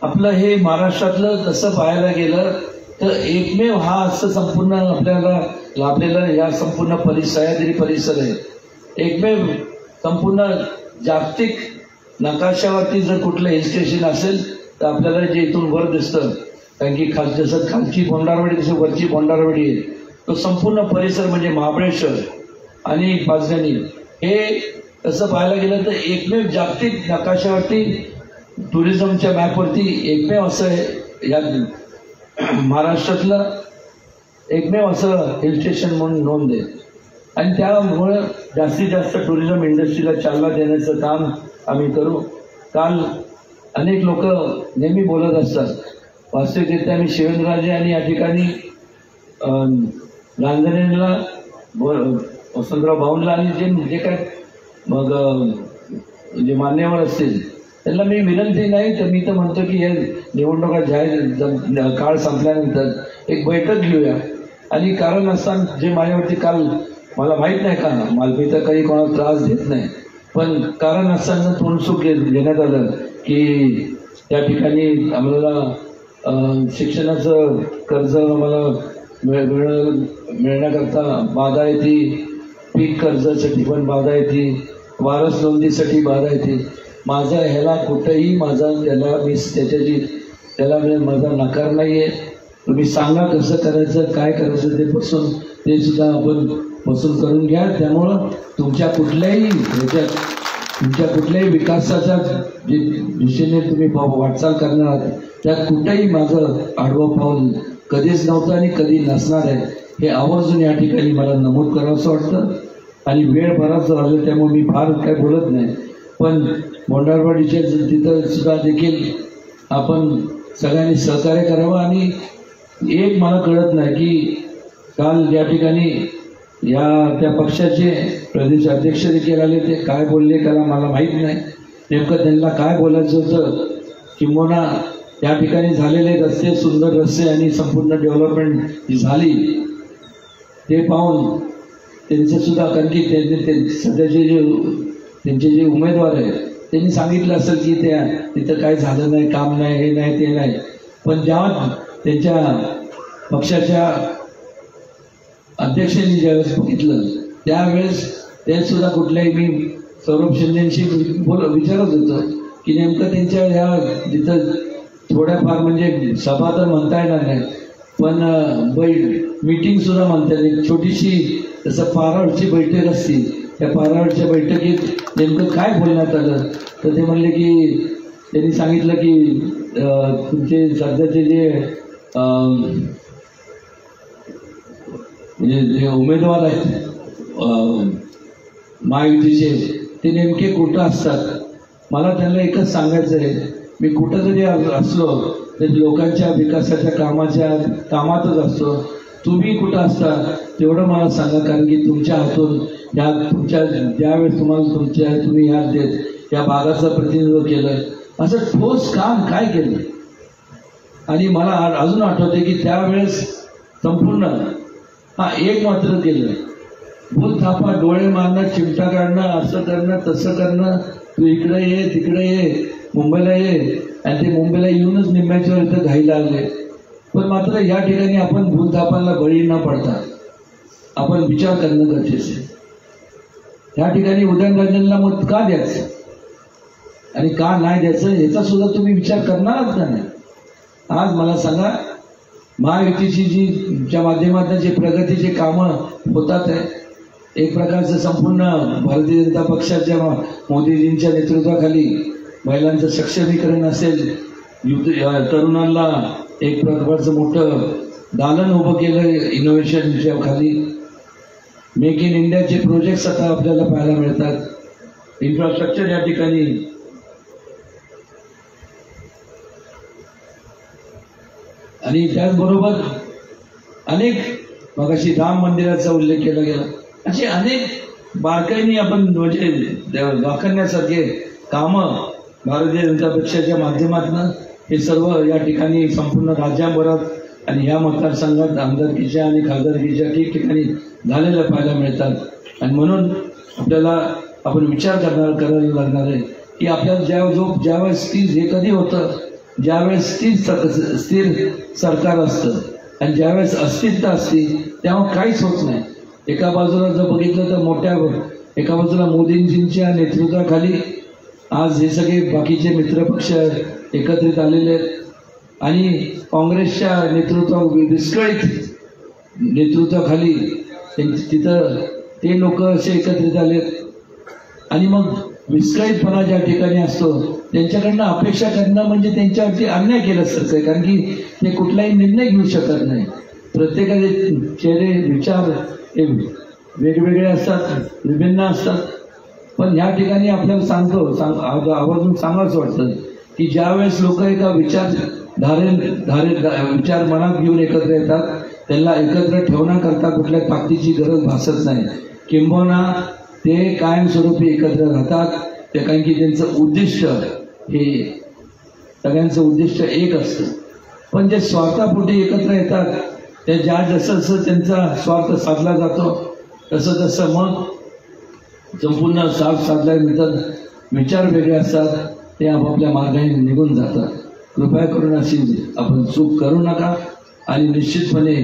आपलं हे महाराष्ट्रातलं तसं पाहायला गेलं तर एकमेव हा असं संपूर्ण आपल्याला लाभलेला या संपूर्ण सह्याद्री परिसर आहे. एकमेव संपूर्ण जागतिक नकाशावरती जर कुठलं हिल स्टेशन असेल तर आपल्याला जे इथून वर दिसतं, कारण की जसं खालची बोंडारवाडी तसं वरची बोंडारवाडी आहे, तो संपूर्ण परिसर म्हणजे महाबळेश्वर आणि पाचगणी हे तसं पाहायला गेलं तर एकमेव जागतिक नकाशावरती टुरिझमच्या मॅपवरती एकमेव असं या महाराष्ट्रातलं एकमेव असं हिल स्टेशन म्हणून नोंद आहे. आणि त्यामुळं जास्तीत जास्त टुरिझम इंडस्ट्रीला चालना देण्याचं काम आम्ही करू. काल अनेक लोक नेहमी बोलत असतात, वास्तविकरित्या मी शिवेंद्रराजे आणि या ठिकाणी गांधीला वसंतराव भाऊंला आणि जे काय मग जे मान्यवर असतील त्यांना मी विनंती नाही तर मी तर म्हणतो की हे निवडणुका जाहीर काळ संपल्यानंतर एक बैठक घेऊया. आणि कारण असताना जे माझ्यावरती काल मला माहीत नाही का मी तर काही कोणाला त्रास देत नाही, पण कारण असताना तोंडसूक घेण्यात आलं की त्या ठिकाणी आम्हाला शिक्षणाचं कर्ज आम्हाला मिळण्याकरता बाधा येते, पीक कर्जासाठी पण बाधा येते, वारस नोंदीसाठी बाधा येते. माझा ह्याला कुठंही माझा त्याला माझा नकार नाही आहे. तुम्ही सांगा कसं करायचं, काय करायचं ते सुद्धा आपण पसंत करून घ्या. त्यामुळं तुमच्या कुठल्याही विकासाच्या जे दिशेने तुम्ही वाटचाल करणार आहात त्यात कुठेही माझं आडवं पाऊल कधीच नव्हतं आणि कधी नसणार आहे हे आवर्जून या ठिकाणी मला नमूद करावंसं वाटतं. आणि वेळ बराच राहिला त्यामुळे मी फार काय बोलत नाही, पण बोंडारवाडीच्या तिथं सुद्धा देखील आपण सगळ्यांनी सहकार्य करावं. आणि एक मला कळत नाही की काल या ठिकाणी त्या पक्षाचे प्रदेश अध्यक्ष देखील आले, ते काय बोलले त्याला मला माहीत नाही नेमकं त्यांना काय बोलायचं होतं. किंबहुना या ठिकाणी झालेले रस्ते, सुंदर रस्ते आणि संपूर्ण डेव्हलपमेंट जी झाली ते पाहून त्यांचं सुद्धा, कारण की सध्याचे त्यांचे जे उमेदवार आहेत त्यांनी सांगितलं असेल की तिथं काय झालं नाही, काम नाही, हे नाही, ते नाही. पण जेव्हा त्यांच्या पक्षाच्या अध्यक्षांनी ज्यावेळेस बघितलं त्यावेळेस ते सुद्धा कुठल्याही मी सौरभ शिंदेशी विचारत होतो की नेमकं त्यांच्या ह्या तिथं थोड्याफार म्हणजे सभा तर म्हणता येणार नाही, पण मीटिंग सुद्धा म्हणता येईल. छोटीशी जसं पारावरची बैठक असती, त्या पारावरच्या बैठकीत नेमकं काय बोलण्यात आलं तर ते म्हणले की त्यांनी सांगितलं की तुमचे सध्याचे जे उमेदवार आहेत महायुतीचे ते नेमके कुठं असतात. मला त्यांना एकच सांगायचं आहे, मी कुठं जरी असलो तरी लोकांच्या विकासाच्या कामातच असतो. तुम्ही कुठं असता तेवढं मला सांगा, कारण की तुमच्या हातून ज्यावेळेस तुम्ही ह्या देत या भागाचं प्रतिनिधित्व केलं, असं ठोस काम काय केलं. आणि मला अजून आठवते की त्यावेळेस संपूर्ण एक मात्र केलं, भूल थापा, डोळे मारणं, चिमटा काढणं, असं करणं, तसं करणं, तू इकडे ये, तिकडे ये, मुंबईला ये. आणि ते मुंबईला येऊनच निम्म्याच्यावर इथं घाईला आले. पण मात्र या ठिकाणी आपण भूलथापांना बळी न पडता आपण विचार करणं गरजेचं आहे. या ठिकाणी उदयनराजेंना मत का द्यायचं आणि का नाही द्यायचं याचा सुद्धा तुम्ही विचार करणारच नाही. आज मला सांगा, महायुतीची ज्या माध्यमातून जे प्रगतीचे कामं होतात आहे, एक प्रकारचं संपूर्ण भारतीय जनता पक्षाच्या मोदीजींच्या नेतृत्वाखाली महिलांचं सक्षमीकरण असेल, तरुणांना एक प्रकारचं मोठं दालन उभं केलं इनोव्हेशनच्या खाली. मेक इन इंडियाचे प्रोजेक्ट्स आता आपल्याला पाहायला मिळतात. इन्फ्रास्ट्रक्चर या ठिकाणी आणि त्याचबरोबर अनेक मगाशी राम मंदिराचा उल्लेख केला गेला, असे अनेक बारकाईने आपण म्हणजे दाखवण्यासारखे कामं भारतीय जनता पक्षाच्या माध्यमातून हे सर्व या ठिकाणी संपूर्ण राज्याभरात आणि या मतदारसंघात आमदारकीच्या आणि खासदारकीच्या ठिकठिकाणी झालेल्या पाहायला मिळतात। आणि म्हणून आपल्याला आपण विचार करायला लागणार आहे की आपल्याला ज्यावेळेस स्थिर हे कधी होतं, ज्यावेळेस स्थिर सरकार असतं आणि ज्यावेळेस अस्थिरता असते तेव्हा काहीच होत नाही। एका बाजूला जर बघितलं तर एका बाजूला मोदींजींच्या नेतृत्वाखाली आज हे सगळे बाकीचे मित्रपक्ष एकत्रित आलेले आहेत आणि काँग्रेसच्या विस्कळीत नेतृत्वाखाली तिथं ते लोक असे एकत्रित आलेत आणि मग विस्कळीतपणा ज्या ठिकाणी असतो त्यांच्याकडनं अपेक्षा करणं म्हणजे त्यांच्यावरती अन्याय केल्यासारखं आहे, कारण की ते कुठलाही निर्णय घेऊ शकत नाही। प्रत्येकाचे चेहरे विचार हे वेगवेगळे असतात, विभिन्न असतात, पण ह्या ठिकाणी आपल्याला आवर्जून सांगावंच वाटतं की ज्यावेळेस लोक एका विचार मनात घेऊन एकत्र येतात त्यांना एकत्र ठेवण्याकरता कुठल्या ताकदीची गरज भासत नाही, किंबहुना ते कायमस्वरूपी एकत्र राहतात। ते कारण की त्यांचं उद्दिष्ट हे सगळ्यांचं उद्दिष्ट एक असतं, पण जे स्वार्थापोटी एकत्र येतात ते जसं त्यांचा स्वार्थ साधला जातो तसं मग संपूर्ण साधल्यानंतर विचार वेगळे असतात, ते आपापल्या मार्गाने निघून जातात। कृपया करून अशी आपण चूक करू नका आणि निश्चितपणे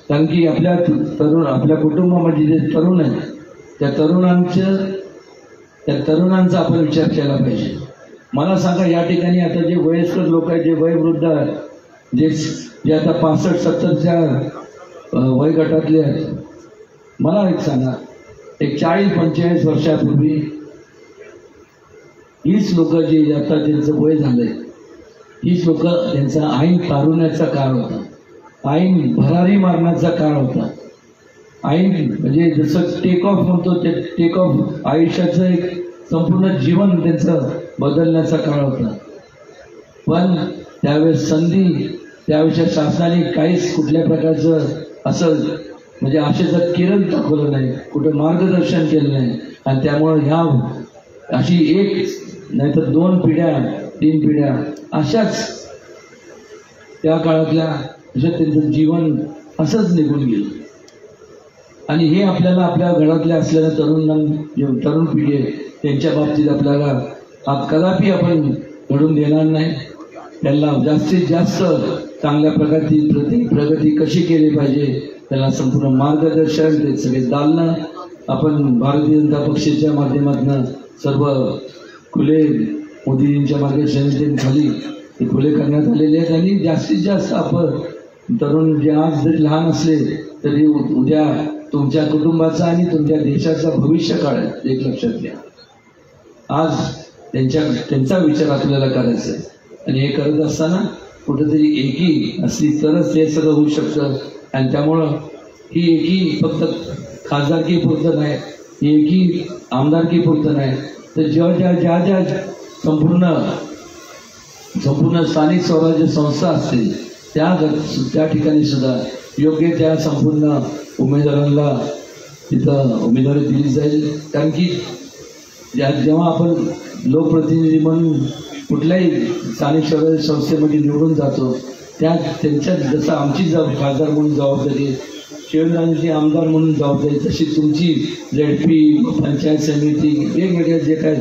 कारण की आपल्या कुटुंबामध्ये जे तरुण आहेत त्या तरुणांचा आपण विचार केला पाहिजे। मला सांगा या ठिकाणी आता जे वयस्कर लोक आहेत, जे वयोवृद्ध आहेत, जे आता 65-70च्या वय गटातले आहेत, मला एक सांगा, एक 40-45 वर्षापूर्वी हीच लोक जे आता त्यांचं वय झालंय, हीच लोक त्यांचा ऐन तारुण्याचा काळ होता, ऐन भरारी मारण्याचा काळ होता, ऐन म्हणजे जसं टेक ऑफ म्हणतो ते टेक ऑफ आयुष्याचं एक संपूर्ण जीवन त्यांचं बदलण्याचा काळ होता। पण त्यावेळेस त्यावेळेसच्या शासनाने काहीच कुठल्या प्रकारचं असं म्हणजे आशेचं किरण दाखवलं नाही, कुठं मार्गदर्शन केलं नाही आणि त्यामुळं ह्या अशी एक नाहीतर 2 पिढ्या 3 पिढ्या अशाच त्या काळातल्या त्यांचं जीवन असंच निघून गेलं। आणि हे आपल्याला आपल्या घरातल्या असलेल्या तरुण पिढी आहे त्यांच्या बाबतीत आपल्याला कदापि आपण घडून देणार नाही। त्यांना जास्तीत जास्त चांगल्या प्रकारची प्रगती कशी केली पाहिजे त्याला संपूर्ण मार्गदर्शन ते सगळे दालनं आपण भारतीय जनता पक्षाच्या माध्यमातून सर्व खुले मोदींच्या मार्गदर्शनाखाली ते खुले करण्यात आलेले आहेत आणि जास्तीत जास्त आपण तरुण जे आज जरी लहान असले तरी उद्या तुमच्या कुटुंबाचा आणि तुमच्या देशाचा भविष्य काळ आहे, एक लक्षात घ्या। आज त्यांचा विचार आपल्याला करायचा आहे आणि हे करत असताना कुठेतरी एकी असली तरच हे सगळं होऊ शकतं। आणि त्यामुळं ही एकी फक्त खासदारकी पुरतं नाही, ही एकी आमदारकी पुरतं नाही, तर ज्या संपूर्ण स्थानिक स्वराज्य संस्था असतील त्या ठिकाणी सुद्धा योग्य त्या संपूर्ण उमेदवारांना तिथं उमेदवारी दिली जाईल। कारण की जेव्हा आपण लोकप्रतिनिधी म्हणून कुठल्याही स्थानिक स्वराज्य संस्थेमध्ये निवडून जातो त्यांच्या जसं आमची खासदार म्हणून जबाबदारी, शिवरायांची आमदार म्हणून जबाबदारी, तशी तुमची ZP पंचायत समिती वेगवेगळ्या जे काय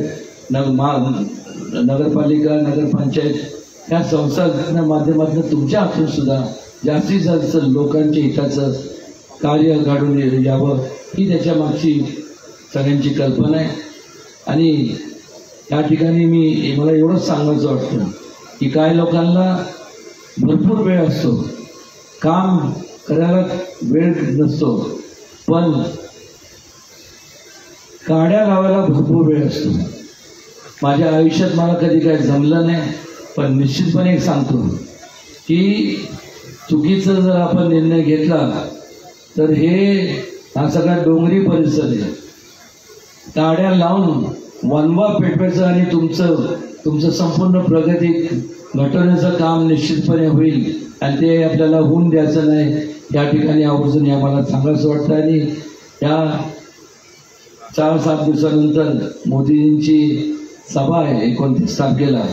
नगरपालिका नगरपंचायत ह्या संस्थांच्या माध्यमातून तुमच्या हातून सुद्धा जास्तीत जास्त लोकांच्या हिताचं कार्य घडून यावं ही त्याच्या मागची सगळ्यांची कल्पना आहे। आणि या ठिकाणी मला एवढंच सांगायचं वाटतं की काही लोकांना भरपूर वेळ असतो, काम करायला वेळ नसतो, पण काड्या लावायला भरपूर वेळ असतो। माझ्या आयुष्यात मला कधी काय जमलं नाही, पण निश्चितपणे एक सांगतो की चुकीचा जर आपण निर्णय घेतला तर हा सगळा डोंगरी परिसर आहे, काड्या लावून वनवा पेटवायचं आणि तुमचं संपूर्ण प्रगती घटवण्याचं काम निश्चितपणे होईल आणि ते आपल्याला होऊन द्यायचं नाही। या ठिकाणी आवर्जून आम्हाला सांगायचं वाटतं आणि या 4-7 दिवसानंतर मोदींची सभा आहे 29 तारखेला,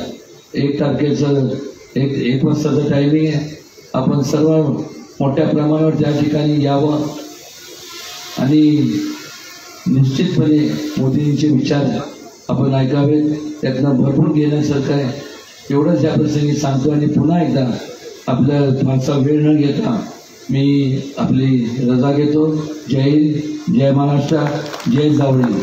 1 तारखेचं एक वाजताचं टायमिंग आहे. आपण सर्व मोठ्या प्रमाणावर त्या ठिकाणी यावं आणि निश्चितपणे मोदींचे विचार आपण ऐकावेत. त्यातनं भरपूर घेण्यासारखं आहे. एवढंच या प्रसंगी सांगतो आणि पुन्हा एकदा आपल्या फारसा वेळ न घेता मी आपली रजा घेतो. जय हिंद, जय महाराष्ट्र, जय जावळी.